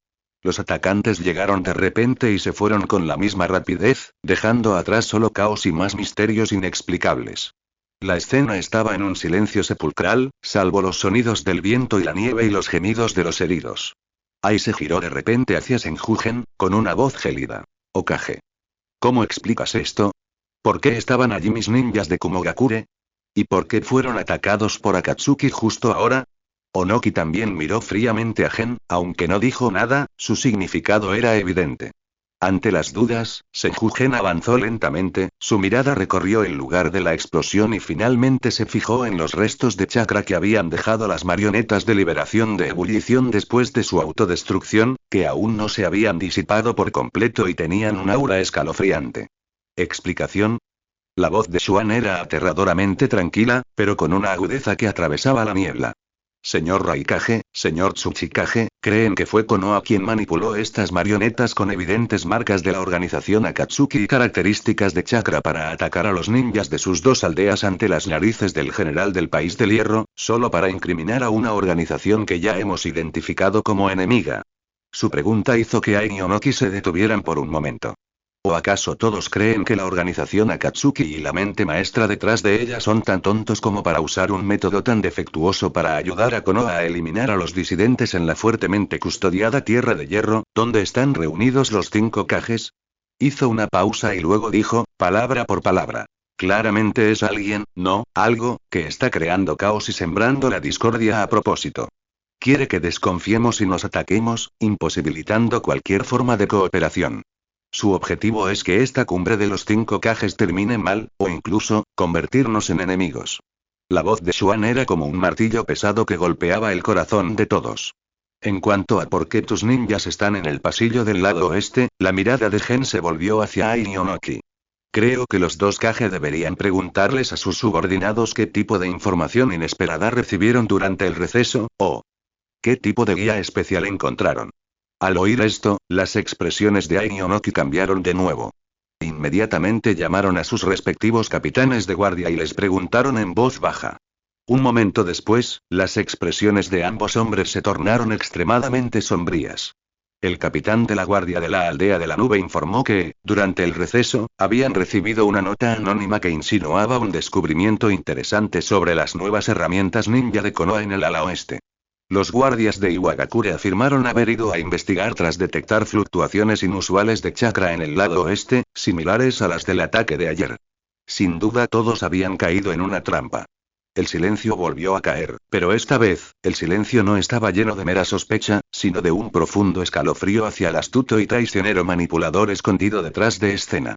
Los atacantes llegaron de repente y se fueron con la misma rapidez, dejando atrás solo caos y más misterios inexplicables. La escena estaba en un silencio sepulcral, salvo los sonidos del viento y la nieve y los gemidos de los heridos. Ai se giró de repente hacia Senjugen, con una voz gélida. Okage. ¿Cómo explicas esto? ¿Por qué estaban allí mis ninjas de Kumogakure? ¿Y por qué fueron atacados por Akatsuki justo ahora? Onoki también miró fríamente a Gen, aunque no dijo nada, su significado era evidente. Ante las dudas, Senju-gen avanzó lentamente, su mirada recorrió el lugar de la explosión y finalmente se fijó en los restos de chakra que habían dejado las marionetas de liberación de ebullición después de su autodestrucción, que aún no se habían disipado por completo y tenían un aura escalofriante. ¿Explicación? La voz de Xuan era aterradoramente tranquila, pero con una agudeza que atravesaba la niebla. Señor Raikage, señor Tsuchikage, ¿creen que fue Konoha quien manipuló estas marionetas con evidentes marcas de la organización Akatsuki y características de chakra para atacar a los ninjas de sus 2 aldeas ante las narices del general del País del Hierro, solo para incriminar a una organización que ya hemos identificado como enemiga? Su pregunta hizo que Ai y Onoki se detuvieran por un momento. ¿O acaso todos creen que la organización Akatsuki y la mente maestra detrás de ella son tan tontos como para usar un método tan defectuoso para ayudar a Konoha a eliminar a los disidentes en la fuertemente custodiada Tierra de Hierro, donde están reunidos los 5 Kages? Hizo una pausa y luego dijo, palabra por palabra. Claramente es alguien, no, algo, que está creando caos y sembrando la discordia a propósito. Quiere que desconfiemos y nos ataquemos, imposibilitando cualquier forma de cooperación. Su objetivo es que esta cumbre de los 5 Kages termine mal, o incluso, convertirnos en enemigos. La voz de Xuan era como un martillo pesado que golpeaba el corazón de todos. En cuanto a por qué tus ninjas están en el pasillo del lado oeste, la mirada de Gen se volvió hacia Ai y Onoki. Creo que los 2 Kage deberían preguntarles a sus subordinados qué tipo de información inesperada recibieron durante el receso, o qué tipo de guía especial encontraron. Al oír esto, las expresiones de Ai y Onoki cambiaron de nuevo. Inmediatamente llamaron a sus respectivos capitanes de guardia y les preguntaron en voz baja. Un momento después, las expresiones de ambos hombres se tornaron extremadamente sombrías. El capitán de la guardia de la aldea de la nube informó que, durante el receso, habían recibido una nota anónima que insinuaba un descubrimiento interesante sobre las nuevas herramientas ninja de Konoha en el ala oeste. Los guardias de Iwagakure afirmaron haber ido a investigar tras detectar fluctuaciones inusuales de chakra en el lado oeste, similares a las del ataque de ayer. Sin duda todos habían caído en una trampa. El silencio volvió a caer, pero esta vez, el silencio no estaba lleno de mera sospecha, sino de un profundo escalofrío hacia el astuto y traicionero manipulador escondido detrás de escena.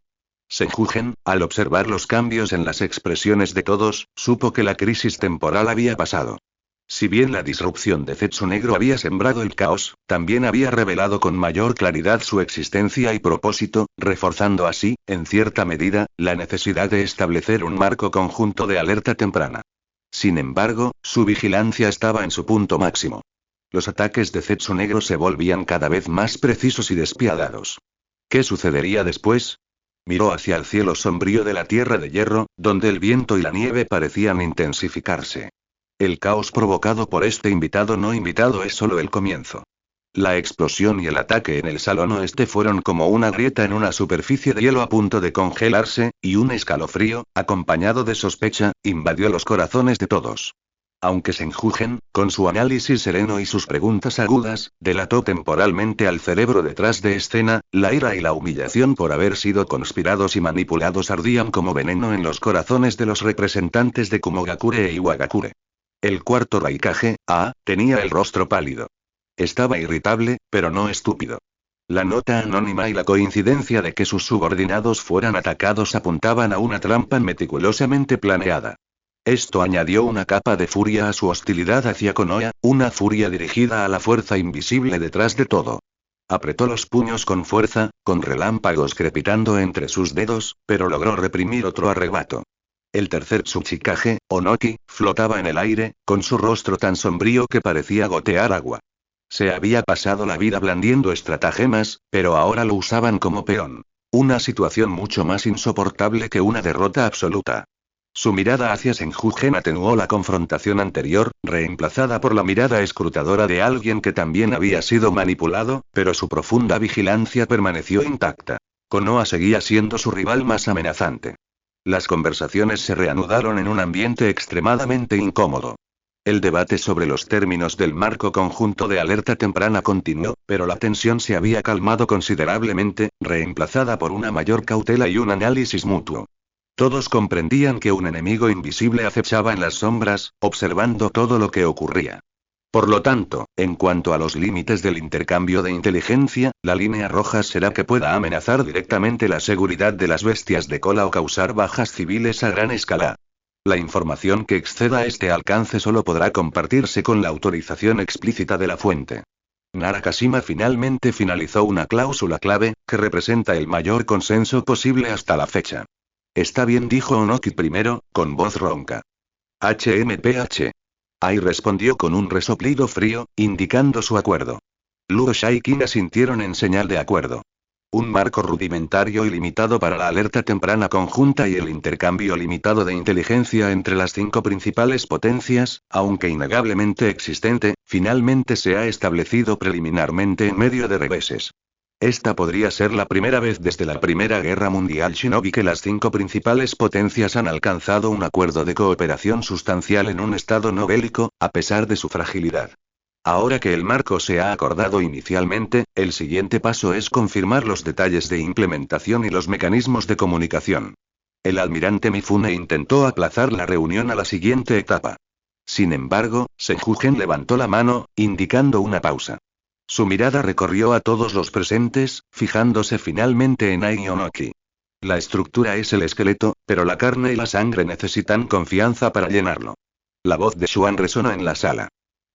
Senju-gen, al observar los cambios en las expresiones de todos, supo que la crisis temporal había pasado. Si bien la disrupción de Zetsu Negro había sembrado el caos, también había revelado con mayor claridad su existencia y propósito, reforzando así, en cierta medida, la necesidad de establecer un marco conjunto de alerta temprana. Sin embargo, su vigilancia estaba en su punto máximo. Los ataques de Zetsu Negro se volvían cada vez más precisos y despiadados. ¿Qué sucedería después? Miró hacia el cielo sombrío de la Tierra de Hierro, donde el viento y la nieve parecían intensificarse. El caos provocado por este invitado no invitado es solo el comienzo. La explosión y el ataque en el salón oeste fueron como una grieta en una superficie de hielo a punto de congelarse, y un escalofrío, acompañado de sospecha, invadió los corazones de todos. Aunque Senjugen, con su análisis sereno y sus preguntas agudas, delató temporalmente al cerebro detrás de escena, la ira y la humillación por haber sido conspirados y manipulados ardían como veneno en los corazones de los representantes de Kumogakure e Iwagakure. El cuarto Raikage, tenía el rostro pálido. Estaba irritable, pero no estúpido. La nota anónima y la coincidencia de que sus subordinados fueran atacados apuntaban a una trampa meticulosamente planeada. Esto añadió una capa de furia a su hostilidad hacia Konoha, una furia dirigida a la fuerza invisible detrás de todo. Apretó los puños con fuerza, con relámpagos crepitando entre sus dedos, pero logró reprimir otro arrebato. El tercer Tsuchikage, Onoki, flotaba en el aire, con su rostro tan sombrío que parecía gotear agua. Se había pasado la vida blandiendo estratagemas, pero ahora lo usaban como peón. Una situación mucho más insoportable que una derrota absoluta. Su mirada hacia Senjugen atenuó la confrontación anterior, reemplazada por la mirada escrutadora de alguien que también había sido manipulado, pero su profunda vigilancia permaneció intacta. Konoha seguía siendo su rival más amenazante. Las conversaciones se reanudaron en un ambiente extremadamente incómodo. El debate sobre los términos del marco conjunto de alerta temprana continuó, pero la tensión se había calmado considerablemente, reemplazada por una mayor cautela y un análisis mutuo. Todos comprendían que un enemigo invisible acechaba en las sombras, observando todo lo que ocurría. Por lo tanto, en cuanto a los límites del intercambio de inteligencia, la línea roja será que pueda amenazar directamente la seguridad de las bestias de cola o causar bajas civiles a gran escala. La información que exceda este alcance solo podrá compartirse con la autorización explícita de la fuente. Narakashima finalmente finalizó una cláusula clave, que representa el mayor consenso posible hasta la fecha. Está bien, dijo Onoki primero, con voz ronca. HMPH. Ai respondió con un resoplido frío, indicando su acuerdo. Luo Shaikin asintieron en señal de acuerdo. Un marco rudimentario y limitado para la alerta temprana conjunta y el intercambio limitado de inteligencia entre las 5 principales potencias, aunque innegablemente existente, finalmente se ha establecido preliminarmente en medio de reveses. Esta podría ser la primera vez desde la Primera Guerra Mundial Shinobi que las 5 principales potencias han alcanzado un acuerdo de cooperación sustancial en un estado no bélico, a pesar de su fragilidad. Ahora que el marco se ha acordado inicialmente, el siguiente paso es confirmar los detalles de implementación y los mecanismos de comunicación. El almirante Mifune intentó aplazar la reunión a la siguiente etapa. Sin embargo, Senjugen levantó la mano, indicando una pausa. Su mirada recorrió a todos los presentes, fijándose finalmente en Ai Onoki. La estructura es el esqueleto, pero la carne y la sangre necesitan confianza para llenarlo. La voz de Xuan resonó en la sala.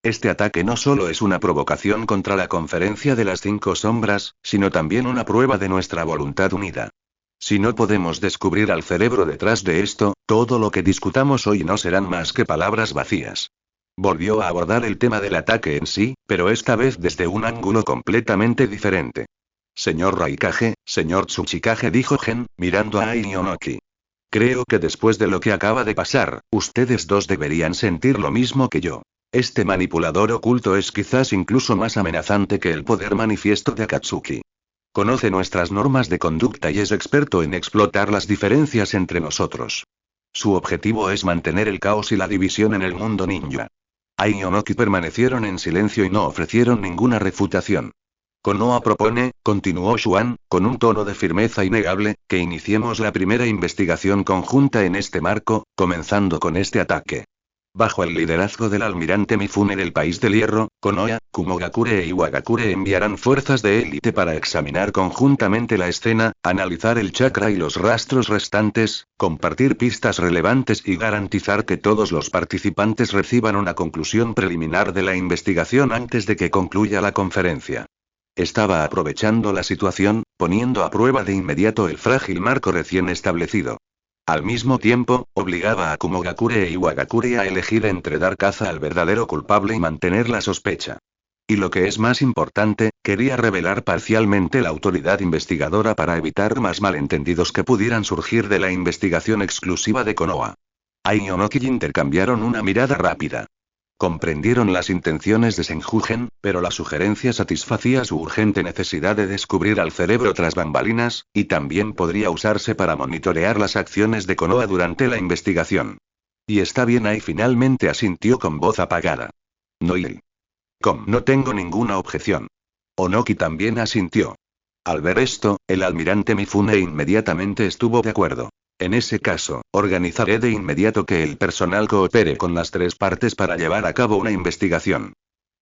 Este ataque no solo es una provocación contra la conferencia de las 5 sombras, sino también una prueba de nuestra voluntad unida. Si no podemos descubrir al cerebro detrás de esto, todo lo que discutamos hoy no serán más que palabras vacías. Volvió a abordar el tema del ataque en sí, pero esta vez desde un ángulo completamente diferente. Señor Raikage, señor Tsuchikage, dijo Gen, mirando a Ai Onoki. Creo que después de lo que acaba de pasar, ustedes dos deberían sentir lo mismo que yo. Este manipulador oculto es quizás incluso más amenazante que el poder manifiesto de Akatsuki. Conoce nuestras normas de conducta y es experto en explotar las diferencias entre nosotros. Su objetivo es mantener el caos y la división en el mundo ninja. Ai y Onoki permanecieron en silencio y no ofrecieron ninguna refutación. Konoha propone, continuó Xuan, con un tono de firmeza innegable, que iniciemos la primera investigación conjunta en este marco, comenzando con este ataque. Bajo el liderazgo del almirante Mifune del País del Hierro, Konoha, Kumogakure e Iwagakure enviarán fuerzas de élite para examinar conjuntamente la escena, analizar el chakra y los rastros restantes, compartir pistas relevantes y garantizar que todos los participantes reciban una conclusión preliminar de la investigación antes de que concluya la conferencia. Estaba aprovechando la situación, poniendo a prueba de inmediato el frágil marco recién establecido. Al mismo tiempo, obligaba a Kumogakure e Iwagakure a elegir entre dar caza al verdadero culpable y mantener la sospecha. Y lo que es más importante, quería revelar parcialmente la autoridad investigadora para evitar más malentendidos que pudieran surgir de la investigación exclusiva de Konoha. Ai y Onoki intercambiaron una mirada rápida. Comprendieron las intenciones de Senjugen, pero la sugerencia satisfacía su urgente necesidad de descubrir al cerebro tras bambalinas, y también podría usarse para monitorear las acciones de Konoha durante la investigación. Y está bien, Ai finalmente asintió con voz apagada. Noil. No tengo ninguna objeción. Onoki también asintió. Al ver esto, el almirante Mifune inmediatamente estuvo de acuerdo. En ese caso, organizaré de inmediato que el personal coopere con las tres partes para llevar a cabo una investigación.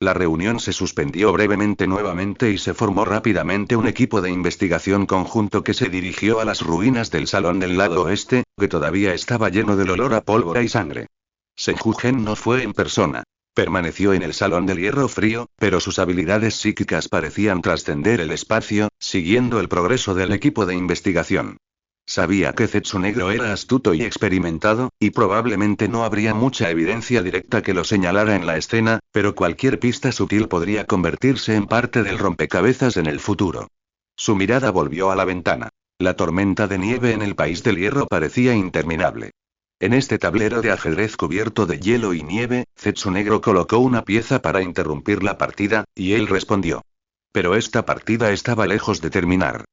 La reunión se suspendió brevemente nuevamente y se formó rápidamente un equipo de investigación conjunto que se dirigió a las ruinas del salón del lado oeste, que todavía estaba lleno del olor a pólvora y sangre. Senjugen no fue en persona. Permaneció en el salón del hierro frío, pero sus habilidades psíquicas parecían trascender el espacio, siguiendo el progreso del equipo de investigación. Sabía que Zetsu Negro era astuto y experimentado, y probablemente no habría mucha evidencia directa que lo señalara en la escena, pero cualquier pista sutil podría convertirse en parte del rompecabezas en el futuro. Su mirada volvió a la ventana. La tormenta de nieve en el País del Hierro parecía interminable. En este tablero de ajedrez cubierto de hielo y nieve, Zetsu Negro colocó una pieza para interrumpir la partida, y él respondió. Pero esta partida estaba lejos de terminar.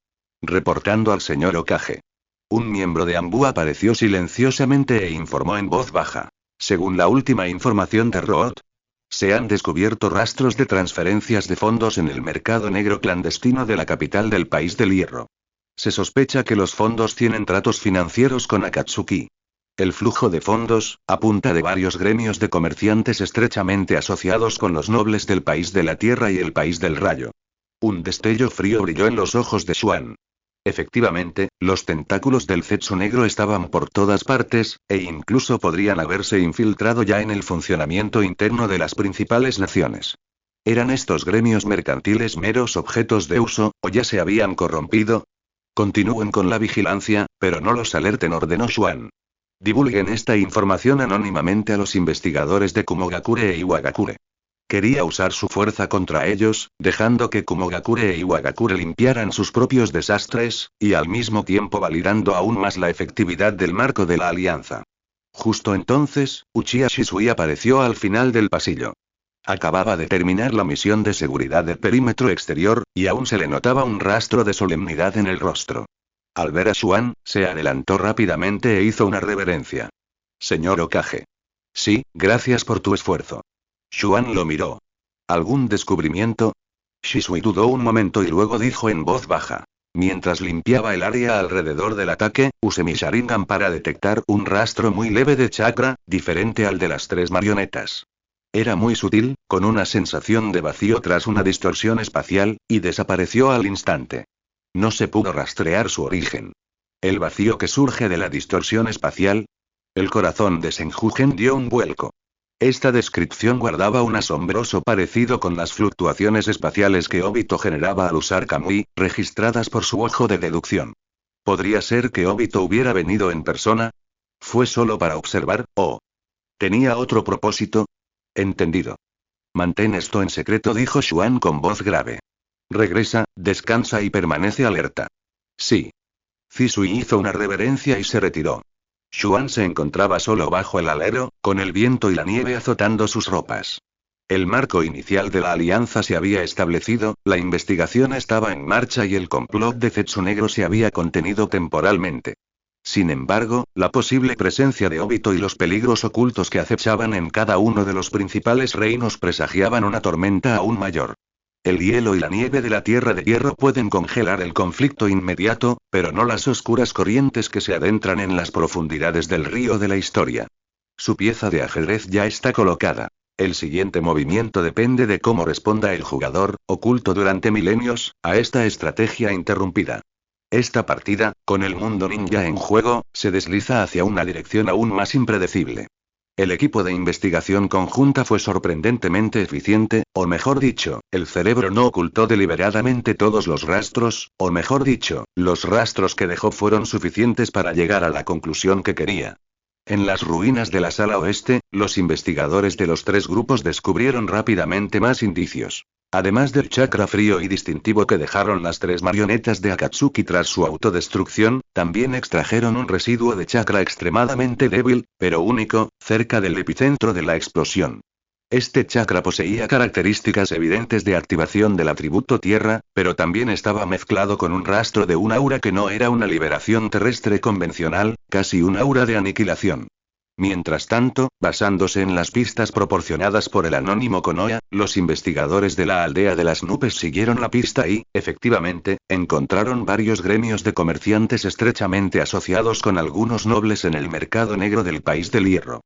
Reportando al señor Okage. Un miembro de Ambu apareció silenciosamente e informó en voz baja. Según la última información de Root, se han descubierto rastros de transferencias de fondos en el mercado negro clandestino de la capital del País del Hierro. Se sospecha que los fondos tienen tratos financieros con Akatsuki. El flujo de fondos, a punta de varios gremios de comerciantes estrechamente asociados con los nobles del País de la Tierra y el País del Rayo. Un destello frío brilló en los ojos de Xuan. Efectivamente, los tentáculos del Zetsu Negro estaban por todas partes, e incluso podrían haberse infiltrado ya en el funcionamiento interno de las principales naciones. ¿Eran estos gremios mercantiles meros objetos de uso, o ya se habían corrompido? Continúen con la vigilancia, pero no los alerten, ordenó Xuan. Divulguen esta información anónimamente a los investigadores de Kumogakure e Iwagakure. Quería usar su fuerza contra ellos, dejando que Kumogakure e Iwagakure limpiaran sus propios desastres, y al mismo tiempo validando aún más la efectividad del marco de la alianza. Justo entonces, Uchiha Shisui apareció al final del pasillo. Acababa de terminar la misión de seguridad del perímetro exterior, y aún se le notaba un rastro de solemnidad en el rostro. Al ver a Xuan, se adelantó rápidamente e hizo una reverencia. Señor Okage. Sí, gracias por tu esfuerzo. Xuan lo miró. ¿Algún descubrimiento? Shisui dudó un momento y luego dijo en voz baja. Mientras limpiaba el área alrededor del ataque, usé mi Sharingan para detectar un rastro muy leve de chakra, diferente al de las tres marionetas. Era muy sutil, con una sensación de vacío tras una distorsión espacial, y desapareció al instante. No se pudo rastrear su origen. ¿El vacío que surge de la distorsión espacial? El corazón de Senjugen dio un vuelco. Esta descripción guardaba un asombroso parecido con las fluctuaciones espaciales que Obito generaba al usar Kamui, registradas por su ojo de deducción. ¿Podría ser que Obito hubiera venido en persona? ¿Fue solo para observar, o tenía otro propósito? Entendido. Mantén esto en secreto, dijo Xuan con voz grave. Regresa, descansa y permanece alerta. Sí. Shisui hizo una reverencia y se retiró. Xuan se encontraba solo bajo el alero, con el viento y la nieve azotando sus ropas. El marco inicial de la alianza se había establecido, la investigación estaba en marcha y el complot de Zetsu Negro se había contenido temporalmente. Sin embargo, la posible presencia de Obito y los peligros ocultos que acechaban en cada uno de los principales reinos presagiaban una tormenta aún mayor. El hielo y la nieve de la Tierra de Hierro pueden congelar el conflicto inmediato, pero no las oscuras corrientes que se adentran en las profundidades del río de la historia. Su pieza de ajedrez ya está colocada. El siguiente movimiento depende de cómo responda el jugador, oculto durante milenios, a esta estrategia interrumpida. Esta partida, con el mundo ninja en juego, se desliza hacia una dirección aún más impredecible. El equipo de investigación conjunta fue sorprendentemente eficiente, o mejor dicho, el cerebro no ocultó deliberadamente todos los rastros, o mejor dicho, los rastros que dejó fueron suficientes para llegar a la conclusión que quería. En las ruinas de la sala oeste, los investigadores de los tres grupos descubrieron rápidamente más indicios. Además del chakra frío y distintivo que dejaron las tres marionetas de Akatsuki tras su autodestrucción, también extrajeron un residuo de chakra extremadamente débil, pero único, cerca del epicentro de la explosión. Este chakra poseía características evidentes de activación del atributo tierra, pero también estaba mezclado con un rastro de un aura que no era una liberación terrestre convencional, casi un aura de aniquilación. Mientras tanto, basándose en las pistas proporcionadas por el anónimo Konoha, los investigadores de la aldea de las nubes siguieron la pista y, efectivamente, encontraron varios gremios de comerciantes estrechamente asociados con algunos nobles en el mercado negro del país del hierro.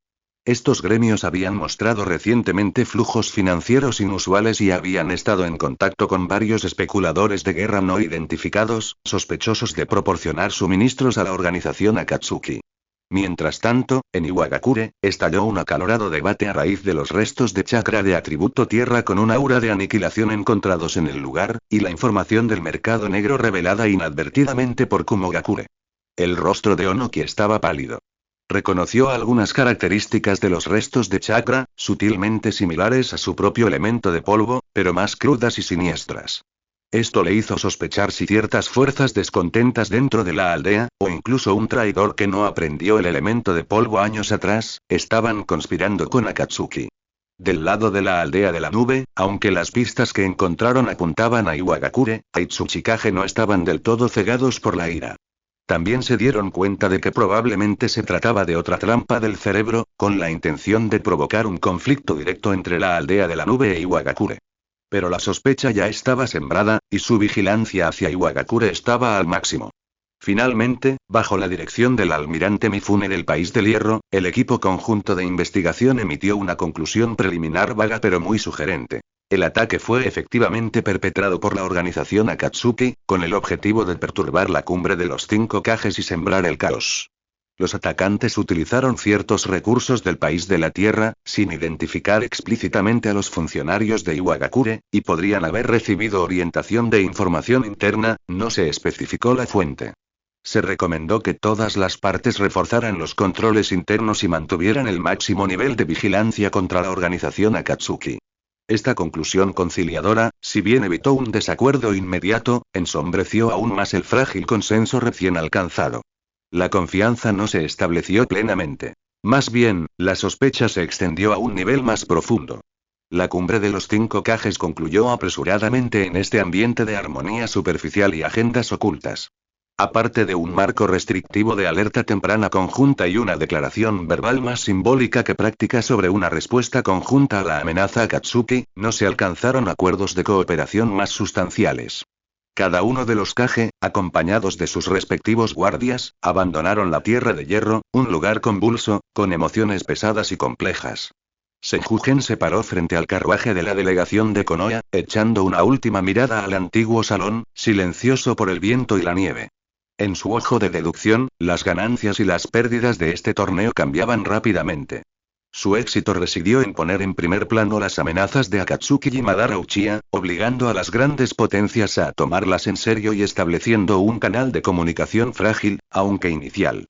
Estos gremios habían mostrado recientemente flujos financieros inusuales y habían estado en contacto con varios especuladores de guerra no identificados, sospechosos de proporcionar suministros a la organización Akatsuki. Mientras tanto, en Iwagakure, estalló un acalorado debate a raíz de los restos de chakra de atributo tierra con un aura de aniquilación encontrados en el lugar, y la información del mercado negro revelada inadvertidamente por Kumogakure. El rostro de Onoki estaba pálido. Reconoció algunas características de los restos de chakra, sutilmente similares a su propio elemento de polvo, pero más crudas y siniestras. Esto le hizo sospechar si ciertas fuerzas descontentas dentro de la aldea, o incluso un traidor que no aprendió el elemento de polvo años atrás, estaban conspirando con Akatsuki. Del lado de la aldea de la nube, aunque las pistas que encontraron apuntaban a Iwagakure, Aitsuchikage no estaban del todo cegados por la ira. También se dieron cuenta de que probablemente se trataba de otra trampa del cerebro, con la intención de provocar un conflicto directo entre la aldea de la nube e Iwagakure. Pero la sospecha ya estaba sembrada, y su vigilancia hacia Iwagakure estaba al máximo. Finalmente, bajo la dirección del almirante Mifune del País del Hierro, el equipo conjunto de investigación emitió una conclusión preliminar vaga pero muy sugerente. El ataque fue efectivamente perpetrado por la organización Akatsuki, con el objetivo de perturbar la cumbre de los 5 Kages y sembrar el caos. Los atacantes utilizaron ciertos recursos del país de la tierra, sin identificar explícitamente a los funcionarios de Iwagakure, y podrían haber recibido orientación de información interna, no se especificó la fuente. Se recomendó que todas las partes reforzaran los controles internos y mantuvieran el máximo nivel de vigilancia contra la organización Akatsuki. Esta conclusión conciliadora, si bien evitó un desacuerdo inmediato, ensombreció aún más el frágil consenso recién alcanzado. La confianza no se estableció plenamente. Más bien, la sospecha se extendió a un nivel más profundo. La cumbre de los 5 Kages concluyó apresuradamente en este ambiente de armonía superficial y agendas ocultas. Aparte de un marco restrictivo de alerta temprana conjunta y una declaración verbal más simbólica que práctica sobre una respuesta conjunta a la amenaza Akatsuki, no se alcanzaron acuerdos de cooperación más sustanciales. Cada uno de los Kage, acompañados de sus respectivos guardias, abandonaron la Tierra de Hierro, un lugar convulso, con emociones pesadas y complejas. Senjugen se paró frente al carruaje de la delegación de Konoha, echando una última mirada al antiguo salón, silencioso por el viento y la nieve. En su ojo de deducción, las ganancias y las pérdidas de este torneo cambiaban rápidamente. Su éxito residió en poner en primer plano las amenazas de Akatsuki y Madara Uchiha, obligando a las grandes potencias a tomarlas en serio y estableciendo un canal de comunicación frágil, aunque inicial.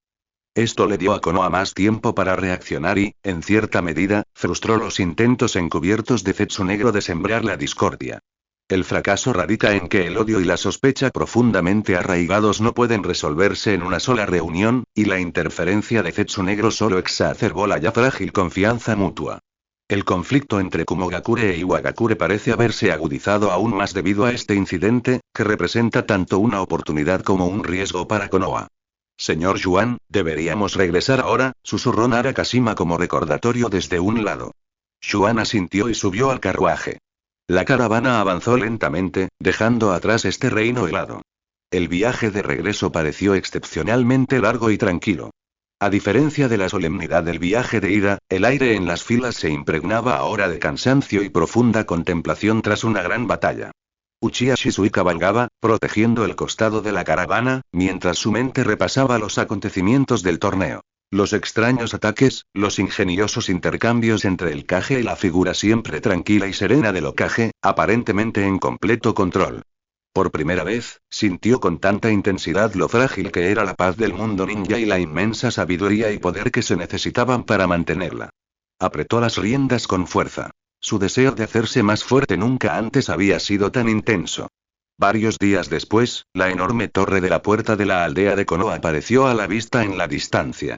Esto le dio a Konoha más tiempo para reaccionar y, en cierta medida, frustró los intentos encubiertos de Zetsu Negro de sembrar la discordia. El fracaso radica en que el odio y la sospecha profundamente arraigados no pueden resolverse en una sola reunión, y la interferencia de Zetsu Negro solo exacerbó la ya frágil confianza mutua. El conflicto entre Kumogakure e Iwagakure parece haberse agudizado aún más debido a este incidente, que representa tanto una oportunidad como un riesgo para Konoha. Señor Yuan, deberíamos regresar ahora, susurró Narakashima como recordatorio desde un lado. Yuan asintió y subió al carruaje. La caravana avanzó lentamente, dejando atrás este reino helado. El viaje de regreso pareció excepcionalmente largo y tranquilo. A diferencia de la solemnidad del viaje de ida, el aire en las filas se impregnaba ahora de cansancio y profunda contemplación tras una gran batalla. Uchiha Shisui cabalgaba, protegiendo el costado de la caravana, mientras su mente repasaba los acontecimientos del torneo. Los extraños ataques, los ingeniosos intercambios entre el Kage y la figura siempre tranquila y serena del Hokage, aparentemente en completo control. Por primera vez, sintió con tanta intensidad lo frágil que era la paz del mundo ninja y la inmensa sabiduría y poder que se necesitaban para mantenerla. Apretó las riendas con fuerza. Su deseo de hacerse más fuerte nunca antes había sido tan intenso. Varios días después, la enorme torre de la puerta de la aldea de Konoha apareció a la vista en la distancia.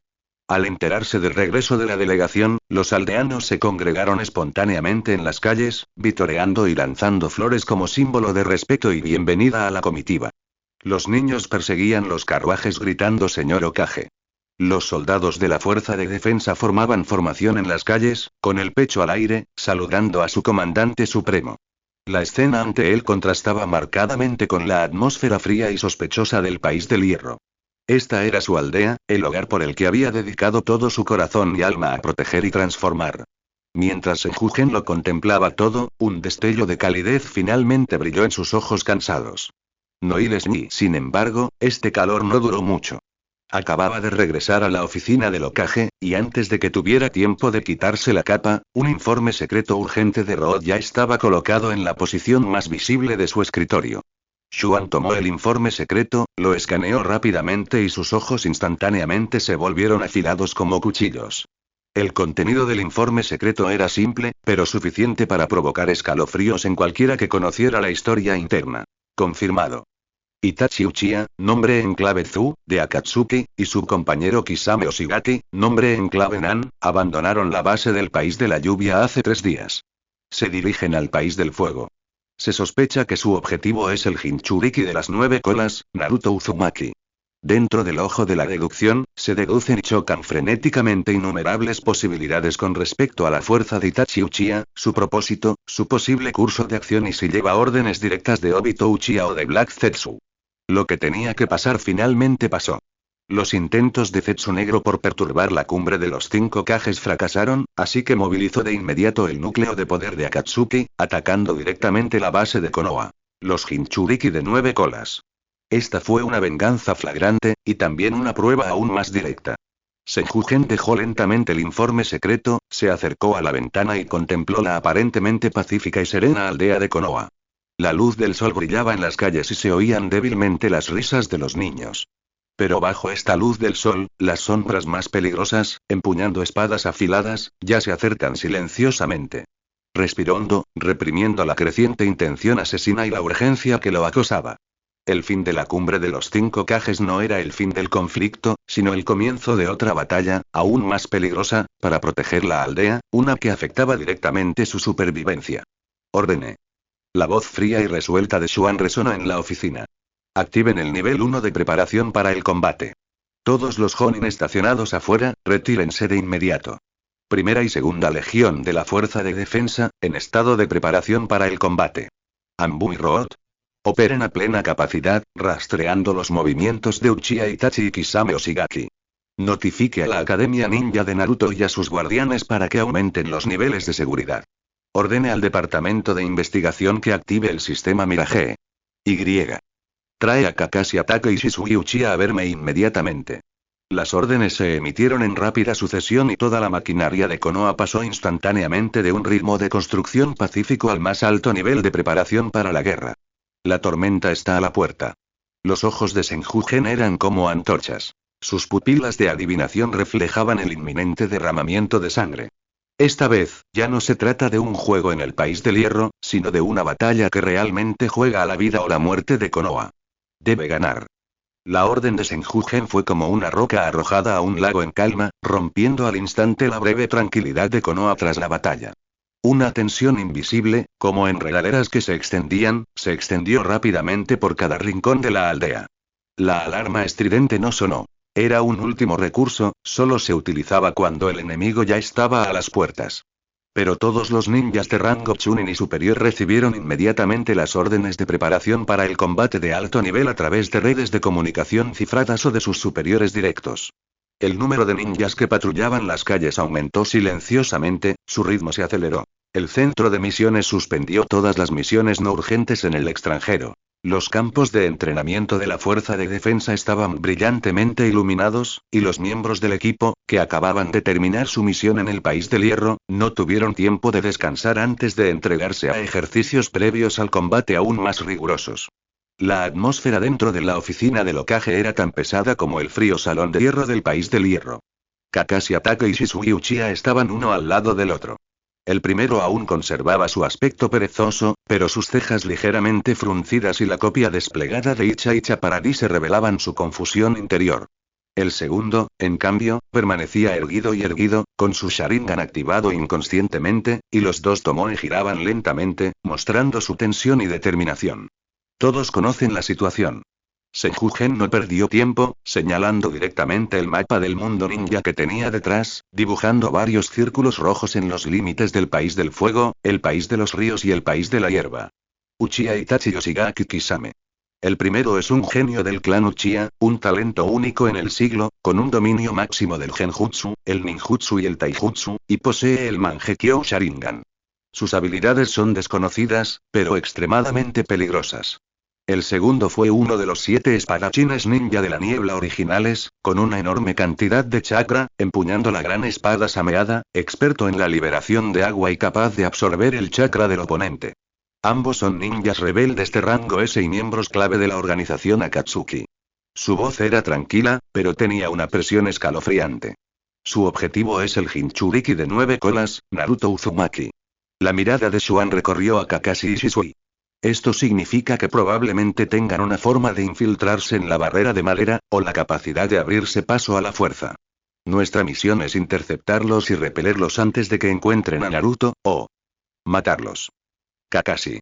Al enterarse del regreso de la delegación, los aldeanos se congregaron espontáneamente en las calles, vitoreando y lanzando flores como símbolo de respeto y bienvenida a la comitiva. Los niños perseguían los carruajes gritando Señor Hokage. Los soldados de la Fuerza de Defensa formaban formación en las calles, con el pecho al aire, saludando a su comandante supremo. La escena ante él contrastaba marcadamente con la atmósfera fría y sospechosa del país del hierro. Esta era su aldea, el hogar por el que había dedicado todo su corazón y alma a proteger y transformar. Mientras Senjuken lo contemplaba todo, un destello de calidez finalmente brilló en sus ojos cansados. Noiles ni, sin embargo, este calor no duró mucho. Acababa de regresar a la oficina del Hokage, y antes de que tuviera tiempo de quitarse la capa, un informe secreto urgente de Rood ya estaba colocado en la posición más visible de su escritorio. Xuan tomó el informe secreto, lo escaneó rápidamente y sus ojos instantáneamente se volvieron afilados como cuchillos. El contenido del informe secreto era simple, pero suficiente para provocar escalofríos en cualquiera que conociera la historia interna. Confirmado. Itachi Uchiha, nombre en clave Zu, de Akatsuki, y su compañero Kisame Oshigaki, nombre en clave Nan, abandonaron la base del país de la lluvia hace 3 días. Se dirigen al país del fuego. Se sospecha que su objetivo es el Jinchuriki de las 9 colas, Naruto Uzumaki. Dentro del ojo de la deducción, se deducen y chocan frenéticamente innumerables posibilidades con respecto a la fuerza de Itachi Uchiha, su propósito, su posible curso de acción y si lleva órdenes directas de Obito Uchiha o de Black Zetsu. Lo que tenía que pasar finalmente pasó. Los intentos de Zetsu Negro por perturbar la cumbre de los 5 Kages fracasaron, así que movilizó de inmediato el núcleo de poder de Akatsuki, atacando directamente la base de Konoha. Los Jinchuriki de 9 colas. Esta fue una venganza flagrante, y también una prueba aún más directa. Senjuken dejó lentamente el informe secreto, se acercó a la ventana y contempló la aparentemente pacífica y serena aldea de Konoha. La luz del sol brillaba en las calles y se oían débilmente las risas de los niños. Pero bajo esta luz del sol, las sombras más peligrosas, empuñando espadas afiladas, ya se acercan silenciosamente. Respiró hondo, reprimiendo la creciente intención asesina y la urgencia que lo acosaba. El fin de la cumbre de los 5 Kages no era el fin del conflicto, sino el comienzo de otra batalla, aún más peligrosa, para proteger la aldea, una que afectaba directamente su supervivencia. Ordené. La voz fría y resuelta de Xuan resonó en la oficina. Activen el nivel 1 de preparación para el combate. Todos los Jonin estacionados afuera, retírense de inmediato. Primera y segunda legión de la Fuerza de Defensa, en estado de preparación para el combate. Anbu y Root. Operen a plena capacidad, rastreando los movimientos de Uchiha Itachi y Kisame Oshigaki. Notifique a la Academia Ninja de Naruto y a sus guardianes para que aumenten los niveles de seguridad. Ordene al Departamento de Investigación que active el sistema Mirage. Y. Trae a Kakashi Atake y Shisui Uchiha a verme inmediatamente. Las órdenes se emitieron en rápida sucesión y toda la maquinaria de Konoha pasó instantáneamente de un ritmo de construcción pacífico al más alto nivel de preparación para la guerra. La tormenta está a la puerta. Los ojos de Senjuken eran como antorchas. Sus pupilas de adivinación reflejaban el inminente derramamiento de sangre. Esta vez, ya no se trata de un juego en el país del hierro, sino de una batalla que realmente juega a la vida o la muerte de Konoha. Debe ganar. La orden de Senjuken fue como una roca arrojada a un lago en calma, rompiendo al instante la breve tranquilidad de Konoha tras la batalla. Una tensión invisible, como enredaderas que se extendió rápidamente por cada rincón de la aldea. La alarma estridente no sonó. Era un último recurso, solo se utilizaba cuando el enemigo ya estaba a las puertas. Pero todos los ninjas de rango Chunin y superior recibieron inmediatamente las órdenes de preparación para el combate de alto nivel a través de redes de comunicación cifradas o de sus superiores directos. El número de ninjas que patrullaban las calles aumentó silenciosamente, su ritmo se aceleró. El centro de misiones suspendió todas las misiones no urgentes en el extranjero. Los campos de entrenamiento de la Fuerza de Defensa estaban brillantemente iluminados, y los miembros del equipo, que acababan de terminar su misión en el País del Hierro, no tuvieron tiempo de descansar antes de entregarse a ejercicios previos al combate aún más rigurosos. La atmósfera dentro de la oficina del Hokage era tan pesada como el frío salón de hierro del País del Hierro. Kakashi Hatake y Shisui Uchiha estaban uno al lado del otro. El primero aún conservaba su aspecto perezoso, pero sus cejas ligeramente fruncidas y la copia desplegada de Icha y Chaparari se revelaban su confusión interior. El segundo, en cambio, permanecía erguido, con su Sharingan activado inconscientemente, y los dos Tomoe giraban lentamente, mostrando su tensión y determinación. Todos conocen la situación. Senju-gen no perdió tiempo, señalando directamente el mapa del mundo ninja que tenía detrás, dibujando varios círculos rojos en los límites del País del Fuego, el País de los Ríos y el País de la Hierba. Uchiha Itachi Yoshigaki Kisame. El primero es un genio del clan Uchiha, un talento único en el siglo, con un dominio máximo del Genjutsu, el Ninjutsu y el Taijutsu, y posee el Mangekyo Sharingan. Sus habilidades son desconocidas, pero extremadamente peligrosas. El segundo fue uno de los 7 espadachines ninja de la niebla originales, con una enorme cantidad de chakra, empuñando la gran espada sameada, experto en la liberación de agua y capaz de absorber el chakra del oponente. Ambos son ninjas rebeldes de rango S y miembros clave de la organización Akatsuki. Su voz era tranquila, pero tenía una presión escalofriante. Su objetivo es el Jinchuriki de 9 colas, Naruto Uzumaki. La mirada de Xuan recorrió a Kakashi y Shisui. Esto significa que probablemente tengan una forma de infiltrarse en la barrera de madera, o la capacidad de abrirse paso a la fuerza. Nuestra misión es interceptarlos y repelerlos antes de que encuentren a Naruto, o matarlos. Kakashi.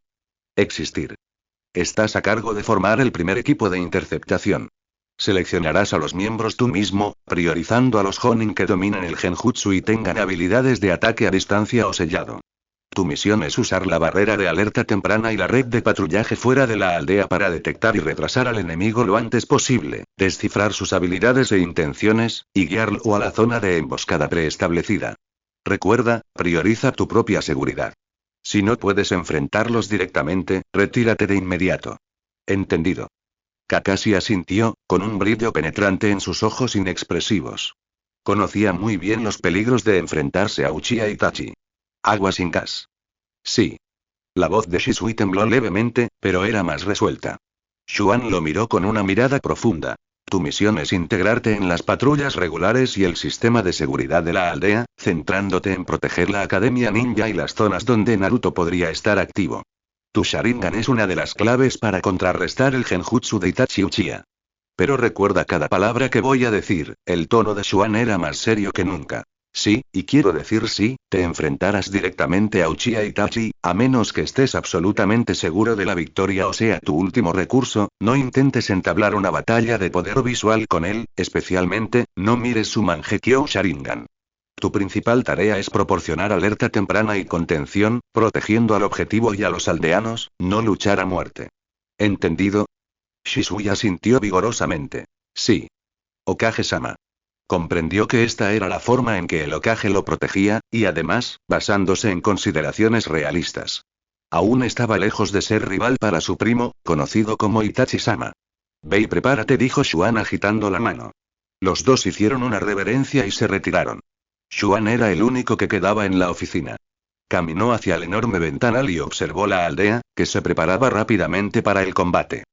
Existir. Estás a cargo de formar el primer equipo de interceptación. Seleccionarás a los miembros tú mismo, priorizando a los Jonin que dominen el Genjutsu y tengan habilidades de ataque a distancia o sellado. Tu misión es usar la barrera de alerta temprana y la red de patrullaje fuera de la aldea para detectar y retrasar al enemigo lo antes posible, descifrar sus habilidades e intenciones, y guiarlo a la zona de emboscada preestablecida. Recuerda, prioriza tu propia seguridad. Si no puedes enfrentarlos directamente, retírate de inmediato. Entendido. Kakashi asintió, con un brillo penetrante en sus ojos inexpresivos. Conocía muy bien los peligros de enfrentarse a Uchiha Itachi. Agua sin gas. Sí. La voz de Shisui tembló levemente, pero era más resuelta. Xuan lo miró con una mirada profunda. Tu misión es integrarte en las patrullas regulares y el sistema de seguridad de la aldea, centrándote en proteger la Academia Ninja y las zonas donde Naruto podría estar activo. Tu Sharingan es una de las claves para contrarrestar el Genjutsu de Itachi Uchiha. Pero recuerda cada palabra que voy a decir, el tono de Xuan era más serio que nunca. Sí, y quiero decir sí, te enfrentarás directamente a Uchiha Itachi, a menos que estés absolutamente seguro de la victoria o sea tu último recurso, no intentes entablar una batalla de poder visual con él, especialmente, no mires su Mangekyo Sharingan. Tu principal tarea es proporcionar alerta temprana y contención, protegiendo al objetivo y a los aldeanos, no luchar a muerte. ¿Entendido? Shisui asintió vigorosamente. Sí. Hokage-sama. Comprendió que esta era la forma en que el Hokage lo protegía, y además, basándose en consideraciones realistas. Aún estaba lejos de ser rival para su primo, conocido como Itachi-sama. Ve y prepárate, dijo Xuan agitando la mano. Los dos hicieron una reverencia y se retiraron. Xuan era el único que quedaba en la oficina. Caminó hacia el enorme ventanal y observó la aldea, que se preparaba rápidamente para el combate.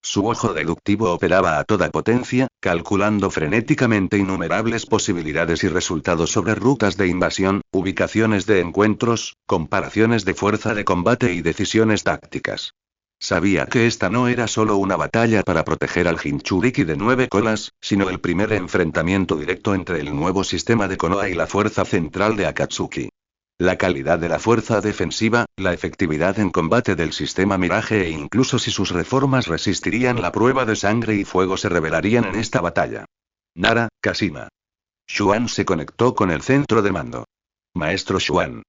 Su ojo deductivo operaba a toda potencia, calculando frenéticamente innumerables posibilidades y resultados sobre rutas de invasión, ubicaciones de encuentros, comparaciones de fuerza de combate y decisiones tácticas. Sabía que esta no era solo una batalla para proteger al Jinchuriki de 9 colas, sino el primer enfrentamiento directo entre el nuevo sistema de Konoha y la fuerza central de Akatsuki. La calidad de la fuerza defensiva, la efectividad en combate del sistema Mirage e incluso si sus reformas resistirían la prueba de sangre y fuego se revelarían en esta batalla. Nara, Kashima. Xuan se conectó con el centro de mando. Maestro Xuan.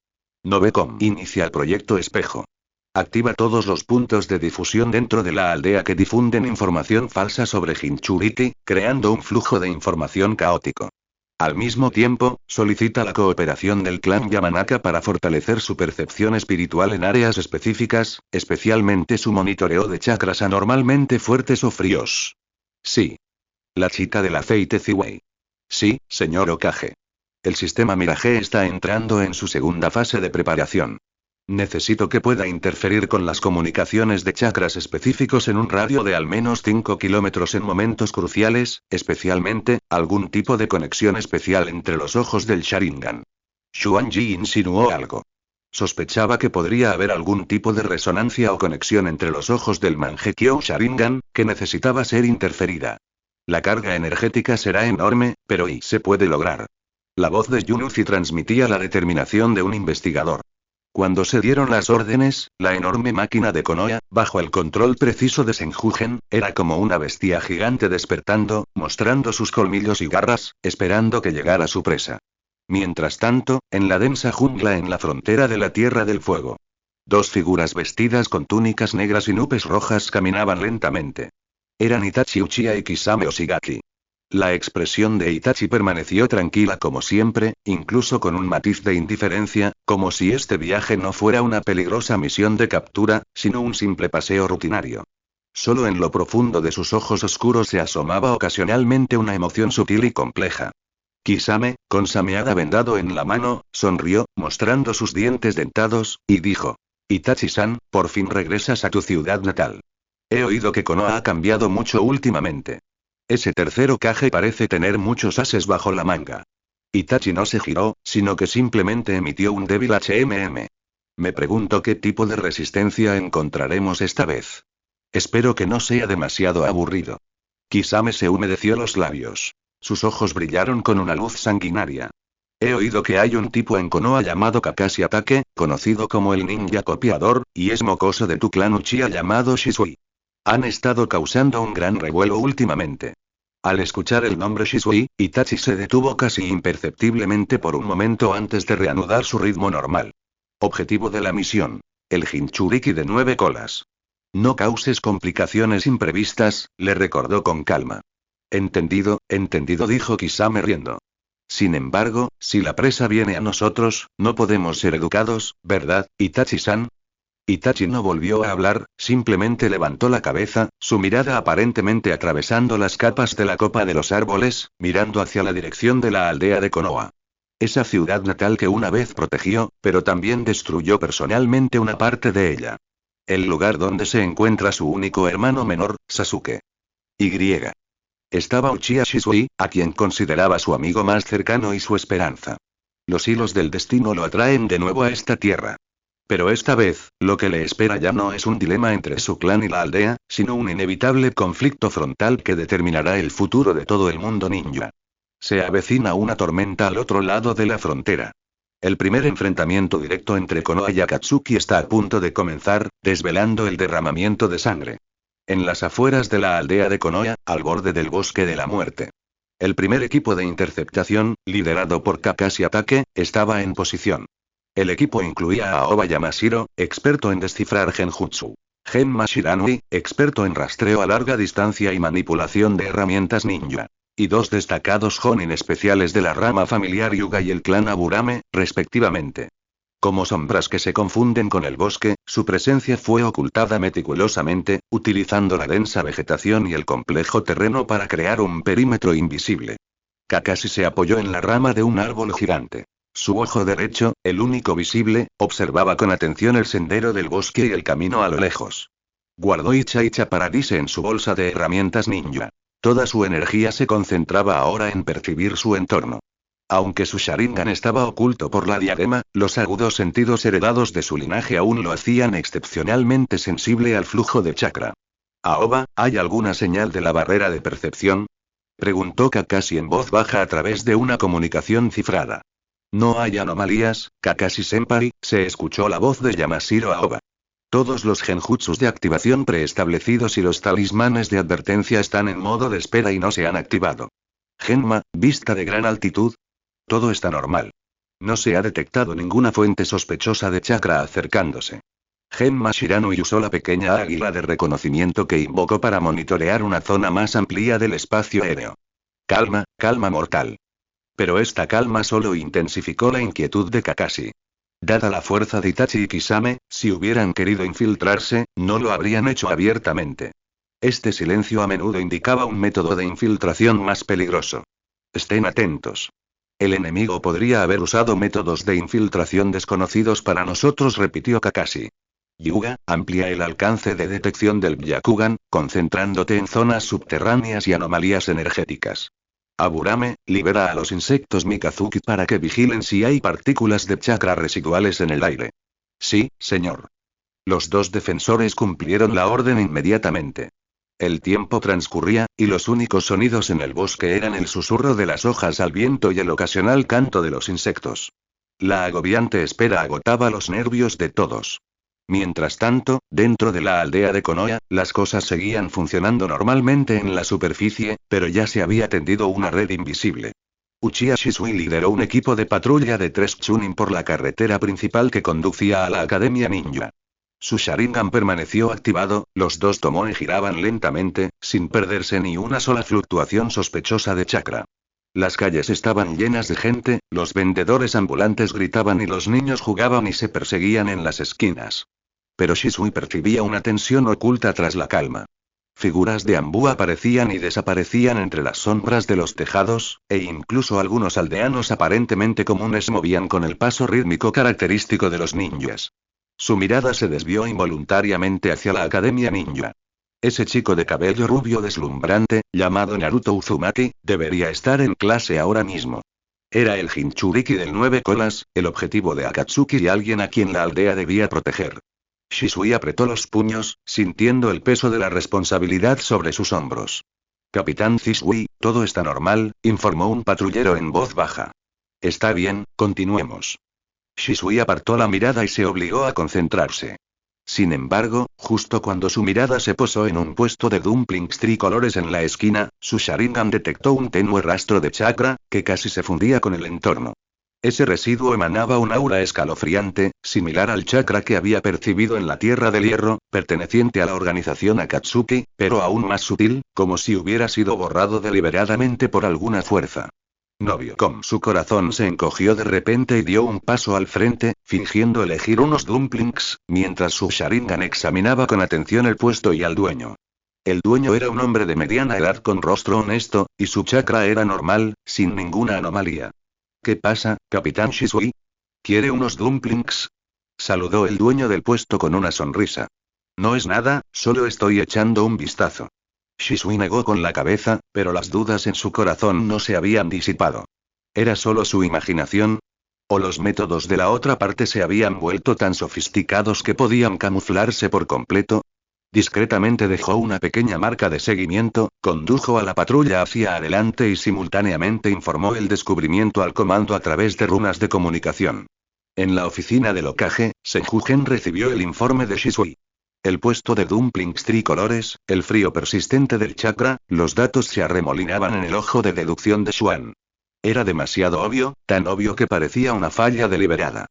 Novecom. Inicia el proyecto Espejo. Activa todos los puntos de difusión dentro de la aldea que difunden información falsa sobre Jinchuriki, creando un flujo de información caótico. Al mismo tiempo, solicita la cooperación del clan Yamanaka para fortalecer su percepción espiritual en áreas específicas, especialmente su monitoreo de chakras anormalmente fuertes o fríos. Sí. La chica del aceite Ziwei. Sí, señor Okage. El sistema Mirage está entrando en su segunda fase de preparación. Necesito que pueda interferir con las comunicaciones de chakras específicos en un radio de al menos 5 kilómetros en momentos cruciales, especialmente, algún tipo de conexión especial entre los ojos del Sharingan. Xuan Ji insinuó algo. Sospechaba que podría haber algún tipo de resonancia o conexión entre los ojos del Mangekyo Sharingan, que necesitaba ser interferida. La carga energética será enorme, pero y se puede lograr. La voz de Yunuzi transmitía la determinación de un investigador. Cuando se dieron las órdenes, la enorme máquina de Konoha, bajo el control preciso de Senjugen, era como una bestia gigante despertando, mostrando sus colmillos y garras, esperando que llegara su presa. Mientras tanto, en la densa jungla en la frontera de la Tierra del Fuego. Dos figuras vestidas con túnicas negras y nubes rojas caminaban lentamente. Eran Itachi Uchiha y Kisame Oshigaki. La expresión de Itachi permaneció tranquila como siempre, incluso con un matiz de indiferencia, como si este viaje no fuera una peligrosa misión de captura, sino un simple paseo rutinario. Solo en lo profundo de sus ojos oscuros se asomaba ocasionalmente una emoción sutil y compleja. Kisame, con Sameada vendado en la mano, sonrió, mostrando sus dientes dentados, y dijo: Itachi-san, por fin regresas a tu ciudad natal. He oído que Konoha ha cambiado mucho últimamente. Ese tercer Hokage parece tener muchos ases bajo la manga. Itachi no se giró, sino que simplemente emitió un débil HMM. Me pregunto qué tipo de resistencia encontraremos esta vez. Espero que no sea demasiado aburrido. Kisame se humedeció los labios. Sus ojos brillaron con una luz sanguinaria. He oído que hay un tipo en Konoha llamado Kakashi Atake, conocido como el ninja copiador, y es mocoso de tu clan Uchiha llamado Shisui. Han estado causando un gran revuelo últimamente. Al escuchar el nombre Shisui, Itachi se detuvo casi imperceptiblemente por un momento antes de reanudar su ritmo normal. Objetivo de la misión: el Jinchuriki de 9 colas. No causes complicaciones imprevistas, le recordó con calma. Entendido, dijo Kisame riendo. Sin embargo, si la presa viene a nosotros, no podemos ser educados, ¿verdad, Itachi-san? Itachi no volvió a hablar, simplemente levantó la cabeza, su mirada aparentemente atravesando las capas de la copa de los árboles, mirando hacia la dirección de la aldea de Konoha. Esa ciudad natal que una vez protegió, pero también destruyó personalmente una parte de ella. El lugar donde se encuentra su único hermano menor, Sasuke. Y. Estaba Uchiha Shisui, a quien consideraba su amigo más cercano y su esperanza. Los hilos del destino lo atraen de nuevo a esta tierra. Pero esta vez, lo que le espera ya no es un dilema entre su clan y la aldea, sino un inevitable conflicto frontal que determinará el futuro de todo el mundo ninja. Se avecina una tormenta al otro lado de la frontera. El primer enfrentamiento directo entre Konoha y Akatsuki está a punto de comenzar, desvelando el derramamiento de sangre. En las afueras de la aldea de Konoha, al borde del bosque de la muerte. El primer equipo de interceptación, liderado por Kakashi Atake, estaba en posición. El equipo incluía a Aoba Yamashiro, experto en descifrar genjutsu. Genma Shiranui, experto en rastreo a larga distancia y manipulación de herramientas ninja. Y dos destacados Jonin especiales de la rama familiar Yuga y el clan Aburame, respectivamente. Como sombras que se confunden con el bosque, su presencia fue ocultada meticulosamente, utilizando la densa vegetación y el complejo terreno para crear un perímetro invisible. Kakashi se apoyó en la rama de un árbol gigante. Su ojo derecho, el único visible, observaba con atención el sendero del bosque y el camino a lo lejos. Guardó Icha Paradise en su bolsa de herramientas ninja. Toda su energía se concentraba ahora en percibir su entorno. Aunque su Sharingan estaba oculto por la diadema, los agudos sentidos heredados de su linaje aún lo hacían excepcionalmente sensible al flujo de chakra. Aoba, ¿hay alguna señal de la barrera de percepción? Preguntó Kakashi en voz baja a través de una comunicación cifrada. No hay anomalías, Kakashi-senpai, se escuchó la voz de Yamashiro Aoba. Todos los genjutsus de activación preestablecidos y los talismanes de advertencia están en modo de espera y no se han activado. Genma, vista de gran altitud. Todo está normal. No se ha detectado ninguna fuente sospechosa de chakra acercándose. Genma Shiranui usó la pequeña águila de reconocimiento que invocó para monitorear una zona más amplia del espacio aéreo. Calma, calma mortal. Pero esta calma solo intensificó la inquietud de Kakashi. Dada la fuerza de Itachi y Kisame, si hubieran querido infiltrarse, no lo habrían hecho abiertamente. Este silencio a menudo indicaba un método de infiltración más peligroso. Estén atentos. El enemigo podría haber usado métodos de infiltración desconocidos para nosotros, repitió Kakashi. Hyuga, amplía el alcance de detección del Byakugan, concentrándote en zonas subterráneas y anomalías energéticas. Aburame, libera a los insectos Mikazuki para que vigilen si hay partículas de chakra residuales en el aire. Sí, señor. Los dos defensores cumplieron la orden inmediatamente. El tiempo transcurría, y los únicos sonidos en el bosque eran el susurro de las hojas al viento y el ocasional canto de los insectos. La agobiante espera agotaba los nervios de todos. Mientras tanto, dentro de la aldea de Konoha, las cosas seguían funcionando normalmente en la superficie, pero ya se había tendido una red invisible. Uchiha Shisui lideró un equipo de patrulla de 3 Chunin por la carretera principal que conducía a la Academia Ninja. Su Sharingan permaneció activado, los dos Tomoe giraban lentamente, sin perderse ni una sola fluctuación sospechosa de chakra. Las calles estaban llenas de gente, los vendedores ambulantes gritaban y los niños jugaban y se perseguían en las esquinas. Pero Shisui percibía una tensión oculta tras la calma. Figuras de ambú aparecían y desaparecían entre las sombras de los tejados, e incluso algunos aldeanos aparentemente comunes movían con el paso rítmico característico de los ninjas. Su mirada se desvió involuntariamente hacia la Academia Ninja. Ese chico de cabello rubio deslumbrante, llamado Naruto Uzumaki, debería estar en clase ahora mismo. Era el Jinchuriki del 9 colas, el objetivo de Akatsuki y alguien a quien la aldea debía proteger. Shisui apretó los puños, sintiendo el peso de la responsabilidad sobre sus hombros. Capitán Shisui, todo está normal, informó un patrullero en voz baja. Está bien, continuemos. Shisui apartó la mirada y se obligó a concentrarse. Sin embargo, justo cuando su mirada se posó en un puesto de dumplings tricolores en la esquina, su Sharingan detectó un tenue rastro de chakra, que casi se fundía con el entorno. Ese residuo emanaba un aura escalofriante, similar al chakra que había percibido en la Tierra del Hierro, perteneciente a la organización Akatsuki, pero aún más sutil, como si hubiera sido borrado deliberadamente por alguna fuerza. Su corazón se encogió de repente y dio un paso al frente, fingiendo elegir unos dumplings, mientras su Sharingan examinaba con atención el puesto y al dueño. El dueño era un hombre de mediana edad con rostro honesto, y su chakra era normal, sin ninguna anomalía. ¿Qué pasa, Capitán Shisui? ¿Quiere unos dumplings? Saludó el dueño del puesto con una sonrisa. No es nada, solo estoy echando un vistazo. Shisui negó con la cabeza, pero las dudas en su corazón no se habían disipado. ¿Era solo su imaginación? ¿O los métodos de la otra parte se habían vuelto tan sofisticados que podían camuflarse por completo? Discretamente dejó una pequeña marca de seguimiento, condujo a la patrulla hacia adelante y simultáneamente informó el descubrimiento al comando a través de runas de comunicación. En la oficina del Hokage, Senjugen recibió el informe de Shisui. El puesto de dumplings tricolores, el frío persistente del chakra, los datos se arremolinaban en el ojo de deducción de Xuan. Era demasiado obvio, tan obvio que parecía una falla deliberada.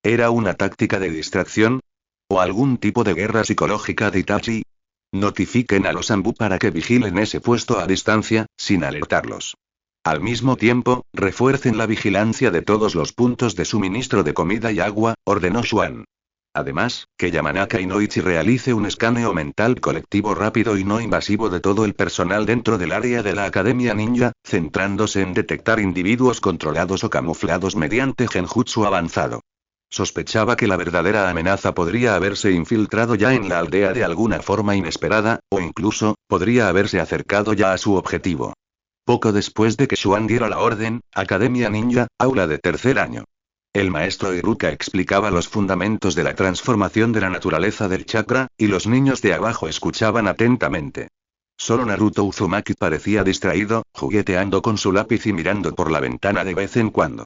¿Era una táctica de distracción? ¿O algún tipo de guerra psicológica de Itachi? Notifiquen a los ambú para que vigilen ese puesto a distancia, sin alertarlos. Al mismo tiempo, refuercen la vigilancia de todos los puntos de suministro de comida y agua, ordenó Xuan. Además, que Yamanaka y Noichi realice un escaneo mental colectivo rápido y no invasivo de todo el personal dentro del área de la Academia Ninja, centrándose en detectar individuos controlados o camuflados mediante genjutsu avanzado. Sospechaba que la verdadera amenaza podría haberse infiltrado ya en la aldea de alguna forma inesperada, o incluso, podría haberse acercado ya a su objetivo. Poco después de que Xuan diera la orden, Academia Ninja, aula de tercer año. El maestro Iruka explicaba los fundamentos de la transformación de la naturaleza del chakra, y los niños de abajo escuchaban atentamente. Solo Naruto Uzumaki parecía distraído, jugueteando con su lápiz y mirando por la ventana de vez en cuando.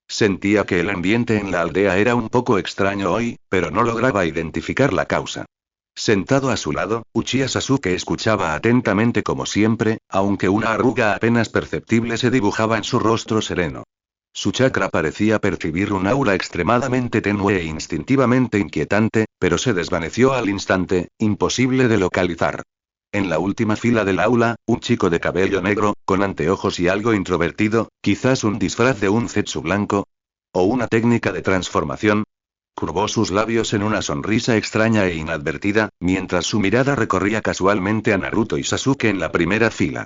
Sentía que el ambiente en la aldea era un poco extraño hoy, pero no lograba identificar la causa. Sentado a su lado, Uchiha Sasuke escuchaba atentamente como siempre, aunque una arruga apenas perceptible se dibujaba en su rostro sereno. Su chakra parecía percibir un aura extremadamente tenue e instintivamente inquietante, pero se desvaneció al instante, imposible de localizar. En la última fila del aula, un chico de cabello negro, con anteojos y algo introvertido, quizás un disfraz de un zetsu blanco. ¿O una técnica de transformación? Curvó sus labios en una sonrisa extraña e inadvertida, mientras su mirada recorría casualmente a Naruto y Sasuke en la primera fila.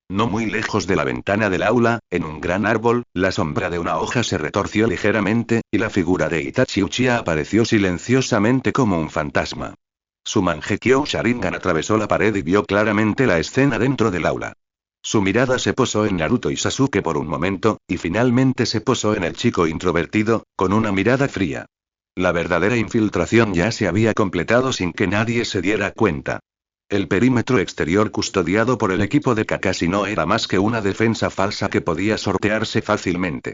No muy lejos de la ventana del aula, en un gran árbol, la sombra de una hoja se retorció ligeramente, y la figura de Itachi Uchiha apareció silenciosamente como un fantasma. Su Mangekyo Sharingan atravesó la pared y vio claramente la escena dentro del aula. Su mirada se posó en Naruto y Sasuke por un momento, y finalmente se posó en el chico introvertido, con una mirada fría. La verdadera infiltración ya se había completado sin que nadie se diera cuenta. El perímetro exterior custodiado por el equipo de Kakashi no era más que una defensa falsa que podía sortearse fácilmente.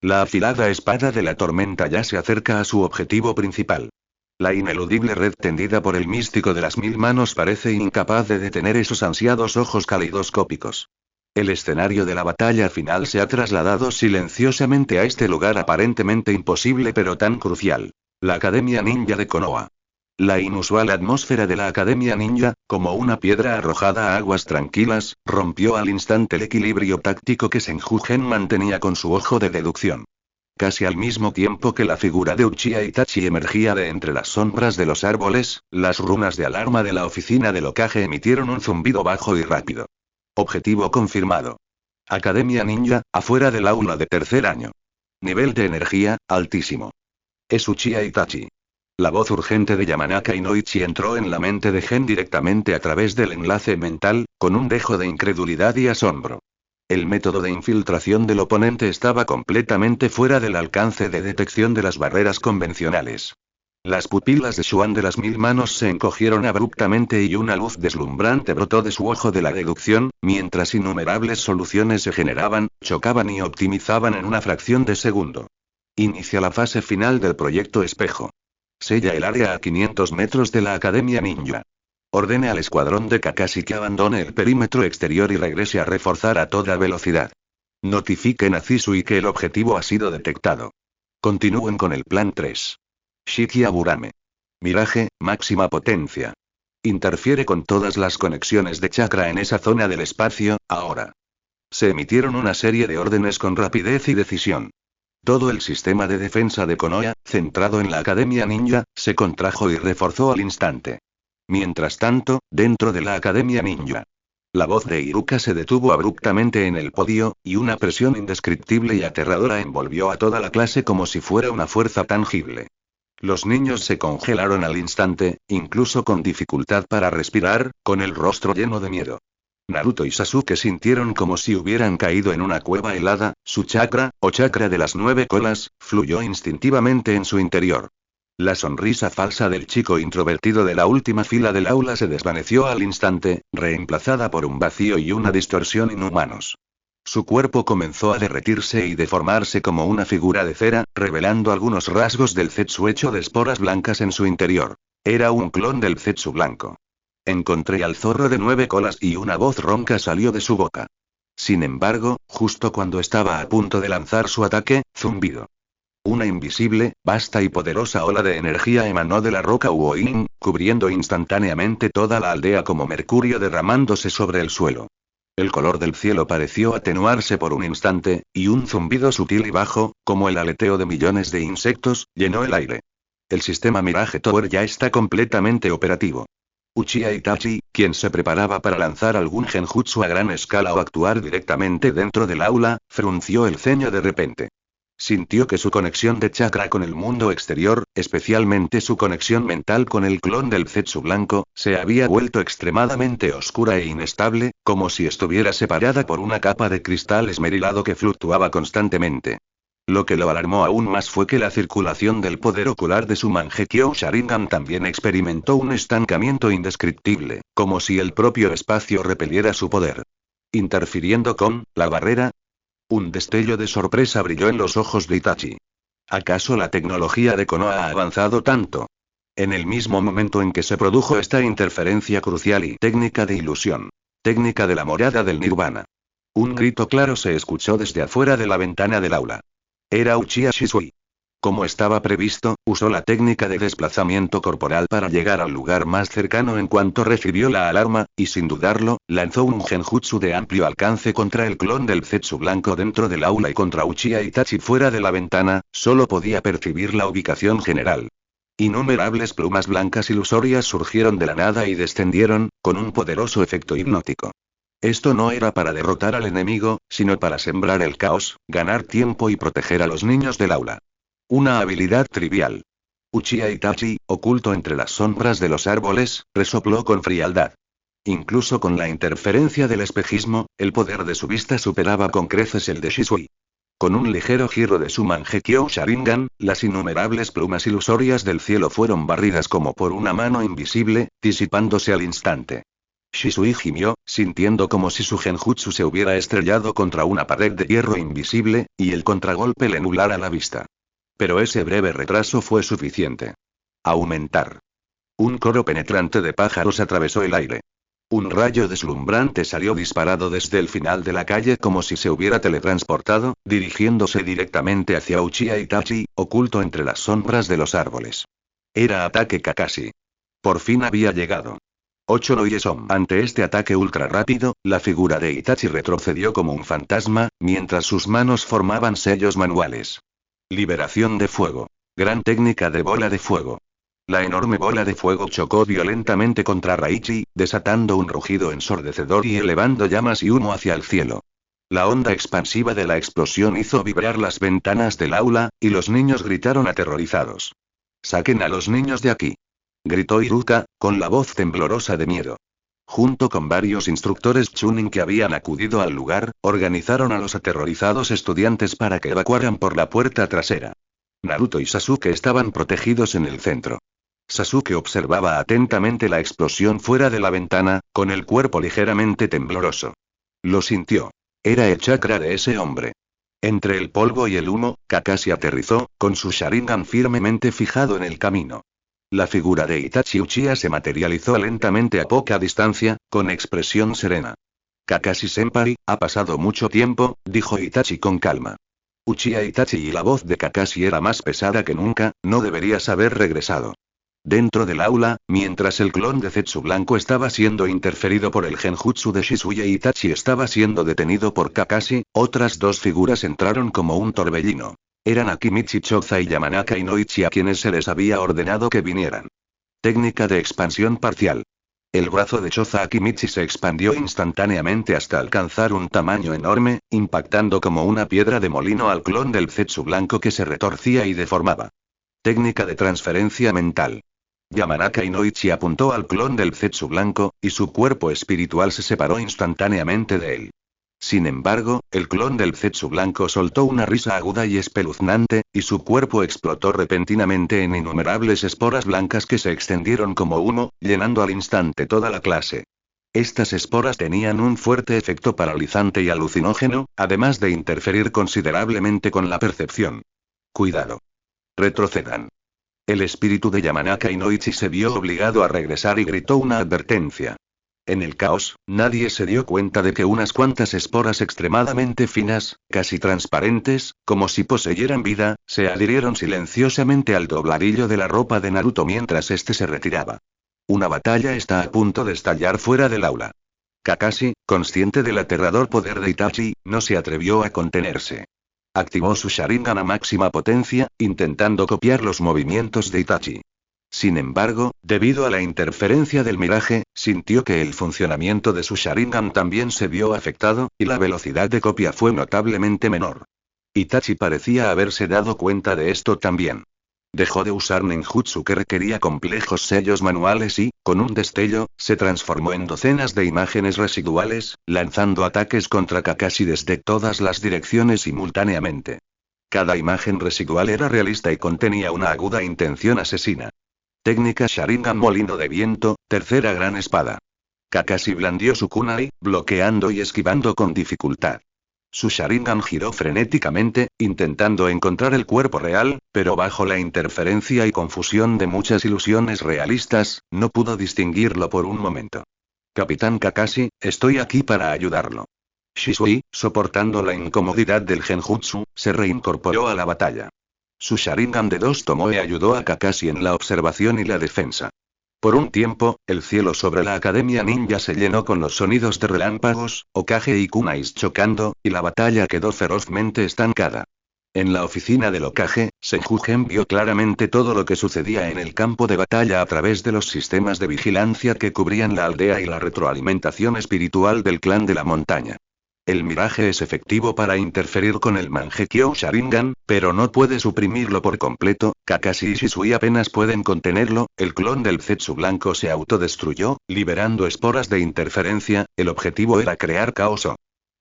La afilada espada de la tormenta ya se acerca a su objetivo principal. La ineludible red tendida por el místico de las 1000 manos parece incapaz de detener esos ansiados ojos calidoscópicos. El escenario de la batalla final se ha trasladado silenciosamente a este lugar aparentemente imposible pero tan crucial. La Academia Ninja de Konoha. La inusual atmósfera de la Academia Ninja, como una piedra arrojada a aguas tranquilas, rompió al instante el equilibrio táctico que Senju-Gen mantenía con su ojo de deducción. Casi al mismo tiempo que la figura de Uchiha Itachi emergía de entre las sombras de los árboles, las runas de alarma de la oficina del Hokage emitieron un zumbido bajo y rápido. Objetivo confirmado. Academia Ninja, afuera del aula de tercer año. Nivel de energía, altísimo. Es Uchiha Itachi. La voz urgente de Yamanaka Inoichi entró en la mente de Gen directamente a través del enlace mental, con un dejo de incredulidad y asombro. El método de infiltración del oponente estaba completamente fuera del alcance de detección de las barreras convencionales. Las pupilas de Xuan de las 1000 manos se encogieron abruptamente y una luz deslumbrante brotó de su ojo de la deducción, mientras innumerables soluciones se generaban, chocaban y optimizaban en una fracción de segundo. Inicia la fase final del proyecto Espejo. Sella el área a 500 metros de la Academia Ninja. Ordene al escuadrón de Kakashi que abandone el perímetro exterior y regrese a reforzar a toda velocidad. Notifiquen a Zisui que el objetivo ha sido detectado. Continúen con el plan 3. Shiki Aburame. Miraje, máxima potencia. Interfiere con todas las conexiones de chakra en esa zona del espacio, ahora. Se emitieron una serie de órdenes con rapidez y decisión. Todo el sistema de defensa de Konoha, centrado en la Academia Ninja, se contrajo y reforzó al instante. Mientras tanto, dentro de la Academia Ninja. La voz de Iruka se detuvo abruptamente en el podio, y una presión indescriptible y aterradora envolvió a toda la clase como si fuera una fuerza tangible. Los niños se congelaron al instante, incluso con dificultad para respirar, con el rostro lleno de miedo. Naruto y Sasuke sintieron como si hubieran caído en una cueva helada, su chakra, o chakra de las 9 colas, fluyó instintivamente en su interior. La sonrisa falsa del chico introvertido de la última fila del aula se desvaneció al instante, reemplazada por un vacío y una distorsión inhumanos. Su cuerpo comenzó a derretirse y deformarse como una figura de cera, revelando algunos rasgos del zetsu hecho de esporas blancas en su interior. Era un clon del zetsu blanco. Encontré al zorro de 9 colas y una voz ronca salió de su boca. Sin embargo, justo cuando estaba a punto de lanzar su ataque, zumbido. Una invisible, vasta y poderosa ola de energía emanó de la roca Uoin, cubriendo instantáneamente toda la aldea como mercurio derramándose sobre el suelo. El color del cielo pareció atenuarse por un instante, y un zumbido sutil y bajo, como el aleteo de millones de insectos, llenó el aire. El sistema Mirage Tower ya está completamente operativo. Uchiha Itachi, quien se preparaba para lanzar algún genjutsu a gran escala o actuar directamente dentro del aula, frunció el ceño de repente. Sintió que su conexión de chakra con el mundo exterior, especialmente su conexión mental con el clon del zetsu blanco, se había vuelto extremadamente oscura e inestable, como si estuviera separada por una capa de cristal esmerilado que fluctuaba constantemente. Lo que lo alarmó aún más fue que la circulación del poder ocular de su Mangekyo Sharingan también experimentó un estancamiento indescriptible, como si el propio espacio repeliera su poder. Interfiriendo con la barrera. Un destello de sorpresa brilló en los ojos de Itachi. ¿Acaso la tecnología de Konoha ha avanzado tanto? En el mismo momento en que se produjo esta interferencia crucial y técnica de ilusión. Técnica de la morada del Nirvana. Un grito claro se escuchó desde afuera de la ventana del aula. Era Uchiha Shisui. Como estaba previsto, usó la técnica de desplazamiento corporal para llegar al lugar más cercano en cuanto recibió la alarma, y sin dudarlo, lanzó un genjutsu de amplio alcance contra el clon del Zetsu blanco dentro del aula y contra Uchiha Itachi fuera de la ventana. Solo podía percibir la ubicación general. Innumerables plumas blancas ilusorias surgieron de la nada y descendieron, con un poderoso efecto hipnótico. Esto no era para derrotar al enemigo, sino para sembrar el caos, ganar tiempo y proteger a los niños del aula. Una habilidad trivial. Uchiha Itachi, oculto entre las sombras de los árboles, resopló con frialdad. Incluso con la interferencia del espejismo, el poder de su vista superaba con creces el de Shisui. Con un ligero giro de su Mangekyo Sharingan, las innumerables plumas ilusorias del cielo fueron barridas como por una mano invisible, disipándose al instante. Shisui gimió, sintiendo como si su genjutsu se hubiera estrellado contra una pared de hierro invisible, y el contragolpe le nublara la vista. Pero ese breve retraso fue suficiente. Aumentar. Un coro penetrante de pájaros atravesó el aire. Un rayo deslumbrante salió disparado desde el final de la calle como si se hubiera teletransportado, dirigiéndose directamente hacia Uchiha Itachi, oculto entre las sombras de los árboles. Era ataque Kakashi. Por fin había llegado. 8 no Yesom. Ante este ataque ultra rápido, la figura de Itachi retrocedió como un fantasma, mientras sus manos formaban sellos manuales. Liberación de fuego. Gran técnica de bola de fuego. La enorme bola de fuego chocó violentamente contra Raichi, desatando un rugido ensordecedor y elevando llamas y humo hacia el cielo. La onda expansiva de la explosión hizo vibrar las ventanas del aula, y los niños gritaron aterrorizados. «¡Saquen a los niños de aquí!», gritó Iruka, con la voz temblorosa de miedo. Junto con varios instructores Chunin que habían acudido al lugar, organizaron a los aterrorizados estudiantes para que evacuaran por la puerta trasera. Naruto y Sasuke estaban protegidos en el centro. Sasuke observaba atentamente la explosión fuera de la ventana, con el cuerpo ligeramente tembloroso. Lo sintió. Era el chakra de ese hombre. Entre el polvo y el humo, Kakashi aterrizó, con su Sharingan firmemente fijado en el camino. La figura de Itachi Uchiha se materializó lentamente a poca distancia, con expresión serena. «Kakashi-senpai, ha pasado mucho tiempo», dijo Itachi con calma. Uchiha Itachi y la voz de Kakashi era más pesada que nunca, no deberías haber regresado. Dentro del aula, mientras el clon de Zetsu blanco estaba siendo interferido por el genjutsu de Shisui y Itachi estaba siendo detenido por Kakashi, otras dos figuras entraron como un torbellino. Eran Akimichi Choza y Yamanaka Inoichi a quienes se les había ordenado que vinieran. Técnica de expansión parcial. El brazo de Choza Akimichi se expandió instantáneamente hasta alcanzar un tamaño enorme, impactando como una piedra de molino al clon del Zetsu blanco que se retorcía y deformaba. Técnica de transferencia mental. Yamanaka Inoichi apuntó al clon del Zetsu blanco, y su cuerpo espiritual se separó instantáneamente de él. Sin embargo, el clon del Zetsu blanco soltó una risa aguda y espeluznante, y su cuerpo explotó repentinamente en innumerables esporas blancas que se extendieron como humo, llenando al instante toda la clase. Estas esporas tenían un fuerte efecto paralizante y alucinógeno, además de interferir considerablemente con la percepción. Cuidado. Retrocedan. El espíritu de Yamanaka Inoichi se vio obligado a regresar y gritó una advertencia. En el caos, nadie se dio cuenta de que unas cuantas esporas extremadamente finas, casi transparentes, como si poseyeran vida, se adhirieron silenciosamente al dobladillo de la ropa de Naruto mientras éste se retiraba. Una batalla está a punto de estallar fuera del aula. Kakashi, consciente del aterrador poder de Itachi, no se atrevió a contenerse. Activó su Sharingan a máxima potencia, intentando copiar los movimientos de Itachi. Sin embargo, debido a la interferencia del miraje, sintió que el funcionamiento de su Sharingan también se vio afectado, y la velocidad de copia fue notablemente menor. Itachi parecía haberse dado cuenta de esto también. Dejó de usar ninjutsu que requería complejos sellos manuales y, con un destello, se transformó en docenas de imágenes residuales, lanzando ataques contra Kakashi desde todas las direcciones simultáneamente. Cada imagen residual era realista y contenía una aguda intención asesina. Técnica Sharingan Molino de Viento, tercera gran espada. Kakashi blandió su kunai, bloqueando y esquivando con dificultad. Su Sharingan giró frenéticamente, intentando encontrar el cuerpo real, pero bajo la interferencia y confusión de muchas ilusiones realistas, no pudo distinguirlo por un momento. Capitán Kakashi, estoy aquí para ayudarlo. Shisui, soportando la incomodidad del genjutsu, se reincorporó a la batalla. Su Sharingan de 2 Tomoe ayudó a Kakashi en la observación y la defensa. Por un tiempo, el cielo sobre la Academia Ninja se llenó con los sonidos de relámpagos, Hokage y kunais chocando, y la batalla quedó ferozmente estancada. En la oficina del Hokage, Senjuken vio claramente todo lo que sucedía en el campo de batalla a través de los sistemas de vigilancia que cubrían la aldea y la retroalimentación espiritual del clan de la montaña. El miraje es efectivo para interferir con el Mangekyo Sharingan, pero no puede suprimirlo por completo. Kakashi y Shisui apenas pueden contenerlo. El clon del Zetsu blanco se autodestruyó, liberando esporas de interferencia. El objetivo era crear caos.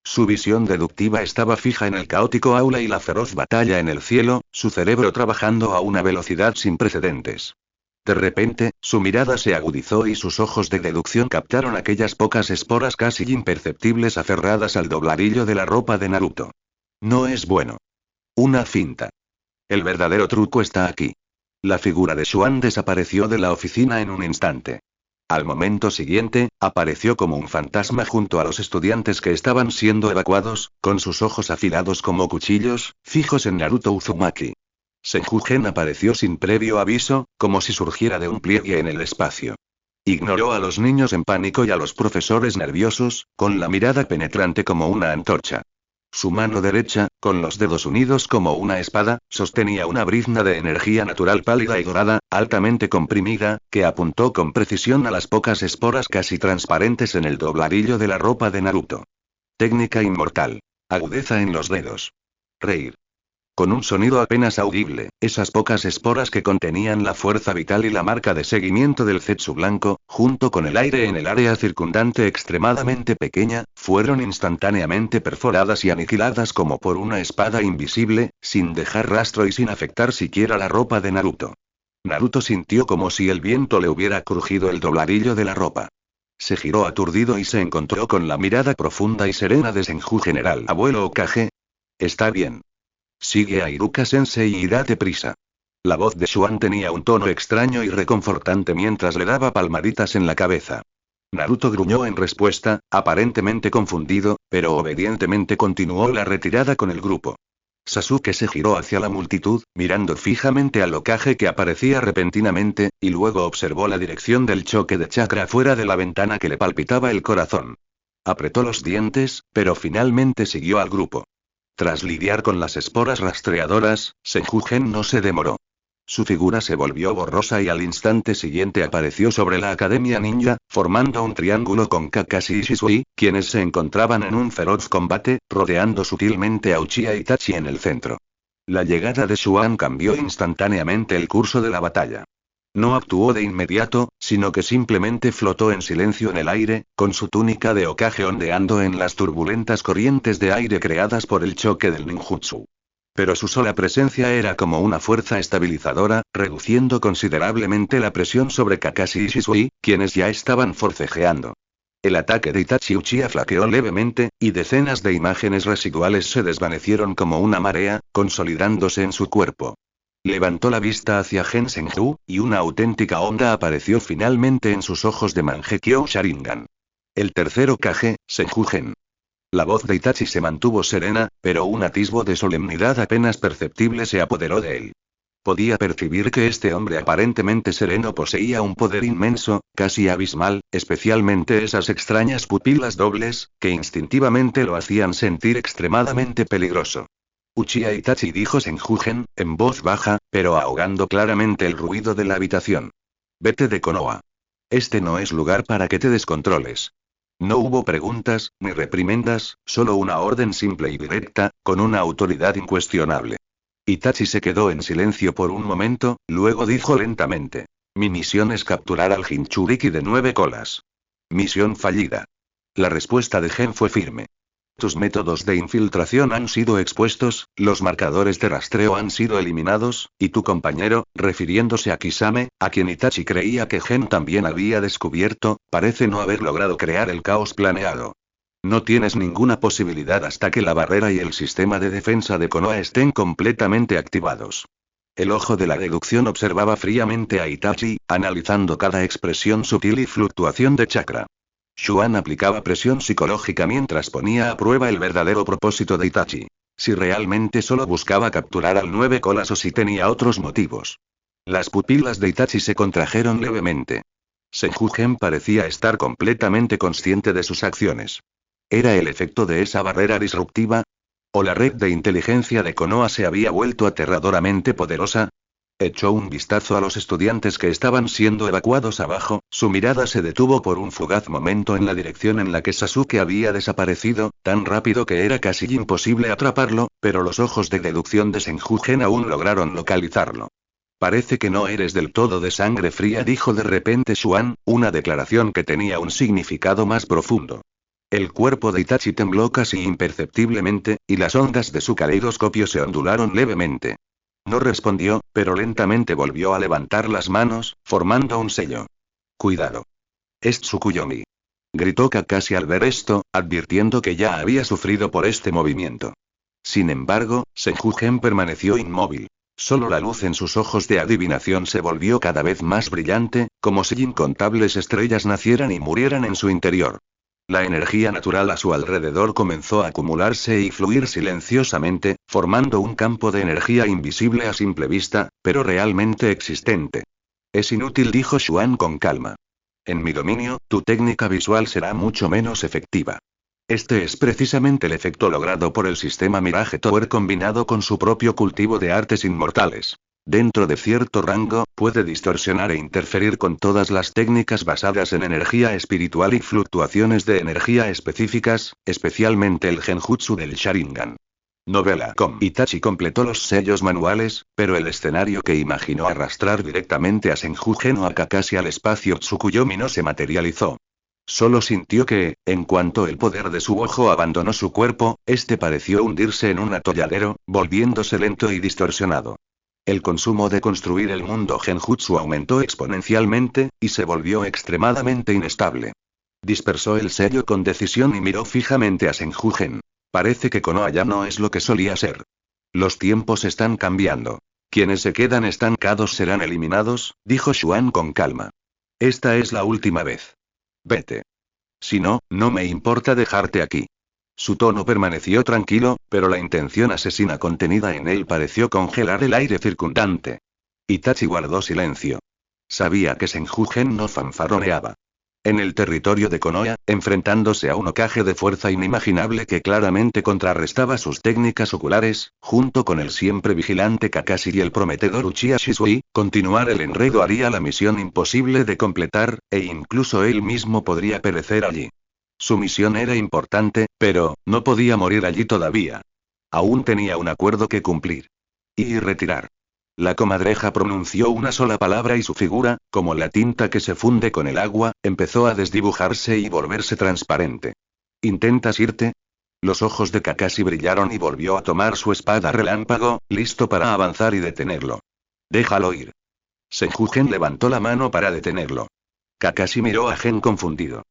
Su visión deductiva estaba fija en el caótico aula y la feroz batalla en el cielo, su cerebro trabajando a una velocidad sin precedentes. De repente, su mirada se agudizó y sus ojos de deducción captaron aquellas pocas esporas casi imperceptibles aferradas al dobladillo de la ropa de Naruto. No es bueno. Una finta. El verdadero truco está aquí. La figura de Xuan desapareció de la oficina en un instante. Al momento siguiente, apareció como un fantasma junto a los estudiantes que estaban siendo evacuados, con sus ojos afilados como cuchillos, fijos en Naruto Uzumaki. Senjuken apareció sin previo aviso, como si surgiera de un pliegue en el espacio. Ignoró a los niños en pánico y a los profesores nerviosos, con la mirada penetrante como una antorcha. Su mano derecha, con los dedos unidos como una espada, sostenía una brizna de energía natural pálida y dorada, altamente comprimida, que apuntó con precisión a las pocas esporas casi transparentes en el dobladillo de la ropa de Naruto. Técnica inmortal. Agudeza en los dedos. Reír. Con un sonido apenas audible, esas pocas esporas que contenían la fuerza vital y la marca de seguimiento del Zetsu blanco, junto con el aire en el área circundante extremadamente pequeña, fueron instantáneamente perforadas y aniquiladas como por una espada invisible, sin dejar rastro y sin afectar siquiera la ropa de Naruto. Naruto sintió como si el viento le hubiera crujido el dobladillo de la ropa. Se giró aturdido y se encontró con la mirada profunda y serena de Senju General Abuelo Hokage. Está bien. Sigue a Iruka-sensei y date prisa. La voz de Xuan tenía un tono extraño y reconfortante mientras le daba palmaditas en la cabeza. Naruto gruñó en respuesta, aparentemente confundido, pero obedientemente continuó la retirada con el grupo. Sasuke se giró hacia la multitud, mirando fijamente al Hokage que aparecía repentinamente, y luego observó la dirección del choque de chakra fuera de la ventana que le palpitaba el corazón. Apretó los dientes, pero finalmente siguió al grupo. Tras lidiar con las esporas rastreadoras, Senjuken no se demoró. Su figura se volvió borrosa y al instante siguiente apareció sobre la Academia Ninja, formando un triángulo con Kakashi y Shisui, quienes se encontraban en un feroz combate, rodeando sutilmente a Uchiha Itachi en el centro. La llegada de Xuan cambió instantáneamente el curso de la batalla. No actuó de inmediato, sino que simplemente flotó en silencio en el aire, con su túnica de Hokage ondeando en las turbulentas corrientes de aire creadas por el choque del ninjutsu. Pero su sola presencia era como una fuerza estabilizadora, reduciendo considerablemente la presión sobre Kakashi y Shisui, quienes ya estaban forcejeando. El ataque de Itachi Uchiha flaqueó levemente, y decenas de imágenes residuales se desvanecieron como una marea, consolidándose en su cuerpo. Levantó la vista hacia Gen Senju, y una auténtica onda apareció finalmente en sus ojos de Mangekyo Sharingan. El tercero Kage, Senjuken. La voz de Itachi se mantuvo serena, pero un atisbo de solemnidad apenas perceptible se apoderó de él. Podía percibir que este hombre aparentemente sereno poseía un poder inmenso, casi abismal, especialmente esas extrañas pupilas dobles, que instintivamente lo hacían sentir extremadamente peligroso. Uchiha Itachi, dijo Senjuken, en voz baja, pero ahogando claramente el ruido de la habitación. Vete de Konoha. Este no es lugar para que te descontroles. No hubo preguntas, ni reprimendas, solo una orden simple y directa, con una autoridad incuestionable. Itachi se quedó en silencio por un momento, luego dijo lentamente. Mi misión es capturar al Jinchuriki de 9 colas. Misión fallida. La respuesta de Gen fue firme. Tus métodos de infiltración han sido expuestos, los marcadores de rastreo han sido eliminados, y tu compañero, refiriéndose a Kisame, a quien Itachi creía que Gen también había descubierto, parece no haber logrado crear el caos planeado. No tienes ninguna posibilidad hasta que la barrera y el sistema de defensa de Konoha estén completamente activados. El ojo de la deducción observaba fríamente a Itachi, analizando cada expresión sutil y fluctuación de chakra. Xuan aplicaba presión psicológica mientras ponía a prueba el verdadero propósito de Itachi. Si realmente solo buscaba capturar al 9 colas o si tenía otros motivos. Las pupilas de Itachi se contrajeron levemente. Senju-gen parecía estar completamente consciente de sus acciones. ¿Era el efecto de esa barrera disruptiva? ¿O la red de inteligencia de Konoha se había vuelto aterradoramente poderosa? Echó un vistazo a los estudiantes que estaban siendo evacuados abajo, su mirada se detuvo por un fugaz momento en la dirección en la que Sasuke había desaparecido, tan rápido que era casi imposible atraparlo, pero los ojos de deducción de Senju-gen aún lograron localizarlo. Parece que no eres del todo de sangre fría, dijo de repente Xuan, una declaración que tenía un significado más profundo. El cuerpo de Itachi tembló casi imperceptiblemente, y las ondas de su caleidoscopio se ondularon levemente. No respondió, pero lentamente volvió a levantar las manos, formando un sello. Cuidado. Es Tsukuyomi. Gritó Kakashi al ver esto, advirtiendo que ya había sufrido por este movimiento. Sin embargo, Senju-gen permaneció inmóvil. Solo la luz en sus ojos de adivinación se volvió cada vez más brillante, como si incontables estrellas nacieran y murieran en su interior. La energía natural a su alrededor comenzó a acumularse y fluir silenciosamente, formando un campo de energía invisible a simple vista, pero realmente existente. Es inútil, dijo Xuan con calma. En mi dominio, tu técnica visual será mucho menos efectiva. Este es precisamente el efecto logrado por el sistema Mirage Tower combinado con su propio cultivo de artes inmortales. Dentro de cierto rango, puede distorsionar e interferir con todas las técnicas basadas en energía espiritual y fluctuaciones de energía específicas, especialmente el genjutsu del Sharingan. Novela. Itachi completó los sellos manuales, pero el escenario que imaginó arrastrar directamente a Senju-gen o a Kakashi al espacio Tsukuyomi no se materializó. Solo sintió que, en cuanto el poder de su ojo abandonó su cuerpo, este pareció hundirse en un atolladero, volviéndose lento y distorsionado. El consumo de construir el mundo genjutsu aumentó exponencialmente, y se volvió extremadamente inestable. Dispersó el sello con decisión y miró fijamente a Senju-gen. Parece que Konoha ya no es lo que solía ser. Los tiempos están cambiando. Quienes se quedan estancados serán eliminados, dijo Xuan con calma. Esta es la última vez. Vete. Si no, no me importa dejarte aquí. Su tono permaneció tranquilo, pero la intención asesina contenida en él pareció congelar el aire circundante. Itachi guardó silencio. Sabía que Senju-gen no fanfarroneaba. En el territorio de Konoha, enfrentándose a un Hokage de fuerza inimaginable que claramente contrarrestaba sus técnicas oculares, junto con el siempre vigilante Kakashi y el prometedor Uchiha Shisui, continuar el enredo haría la misión imposible de completar, e incluso él mismo podría perecer allí. Su misión era importante, pero, no podía morir allí todavía. Aún tenía un acuerdo que cumplir. Y retirar. La comadreja pronunció una sola palabra y su figura, como la tinta que se funde con el agua, empezó a desdibujarse y volverse transparente. ¿Intentas irte? Los ojos de Kakashi brillaron y volvió a tomar su espada relámpago, listo para avanzar y detenerlo. Déjalo ir. Senju-gen levantó la mano para detenerlo. Kakashi miró a Gen confundido.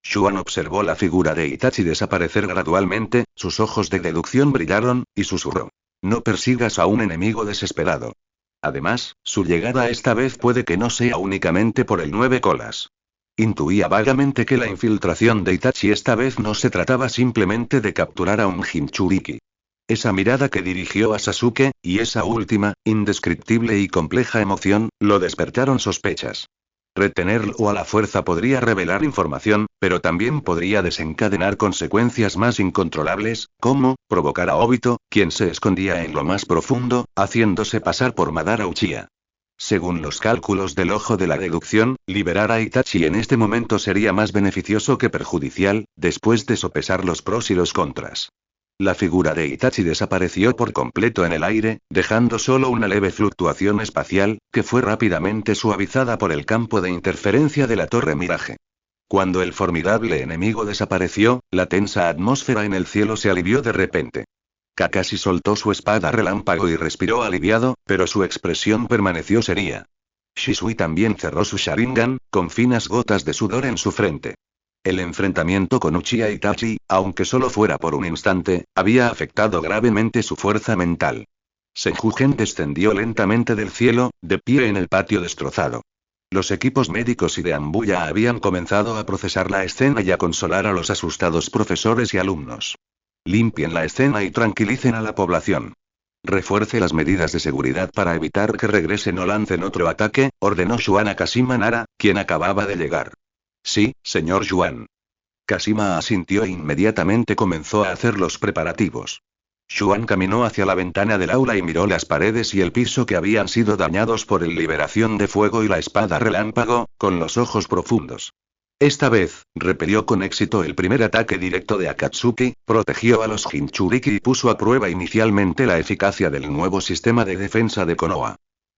Xuan observó la figura de Itachi desaparecer gradualmente, sus ojos de deducción brillaron, y susurró. No persigas a un enemigo desesperado. Además, su llegada esta vez puede que no sea únicamente por el 9 colas. Intuía vagamente que la infiltración de Itachi esta vez no se trataba simplemente de capturar a un Jinchuriki. Esa mirada que dirigió a Sasuke, y esa última, indescriptible y compleja emoción, lo despertaron sospechas. Retenerlo a la fuerza podría revelar información, pero también podría desencadenar consecuencias más incontrolables, como provocar a Obito, quien se escondía en lo más profundo, haciéndose pasar por Madara Uchiha. Según los cálculos del ojo de la deducción, liberar a Itachi en este momento sería más beneficioso que perjudicial, después de sopesar los pros y los contras. La figura de Itachi desapareció por completo en el aire, dejando solo una leve fluctuación espacial, que fue rápidamente suavizada por el campo de interferencia de la torre Mirage. Cuando el formidable enemigo desapareció, la tensa atmósfera en el cielo se alivió de repente. Kakashi soltó su espada relámpago y respiró aliviado, pero su expresión permaneció seria. Shisui también cerró su Sharingan, con finas gotas de sudor en su frente. El enfrentamiento con Uchiha Itachi, aunque solo fuera por un instante, había afectado gravemente su fuerza mental. Senju-gen descendió lentamente del cielo, de pie en el patio destrozado. Los equipos médicos y de Ambuya habían comenzado a procesar la escena y a consolar a los asustados profesores y alumnos. Limpien la escena y tranquilicen a la población. Refuerce las medidas de seguridad para evitar que regresen o lancen otro ataque, ordenó Xuan a Kashima Nara, quien acababa de llegar. Sí, señor Xuan. Kashima asintió e inmediatamente comenzó a hacer los preparativos. Xuan caminó hacia la ventana del aula y miró las paredes y el piso que habían sido dañados por el liberación de fuego y la espada relámpago, con los ojos profundos. Esta vez, repelió con éxito el primer ataque directo de Akatsuki, protegió a los Jinchuriki y puso a prueba inicialmente la eficacia del nuevo sistema de defensa de Konoha.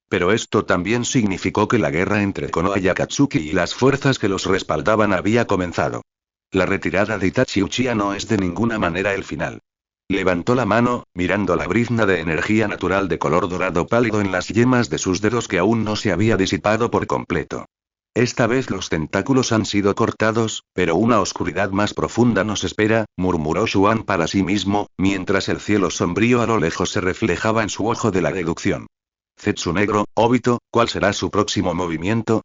Pero esto también significó que la guerra entre Konoha y Akatsuki y las fuerzas que los respaldaban había comenzado. La retirada de Itachi Uchiha no es de ninguna manera el final. Levantó la mano, mirando la brizna de energía natural de color dorado pálido en las yemas de sus dedos que aún no se había disipado por completo. Esta vez los tentáculos han sido cortados, pero una oscuridad más profunda nos espera, murmuró Xuan para sí mismo, mientras el cielo sombrío a lo lejos se reflejaba en su ojo de la deducción. Zetsu negro, Obito, ¿cuál será su próximo movimiento?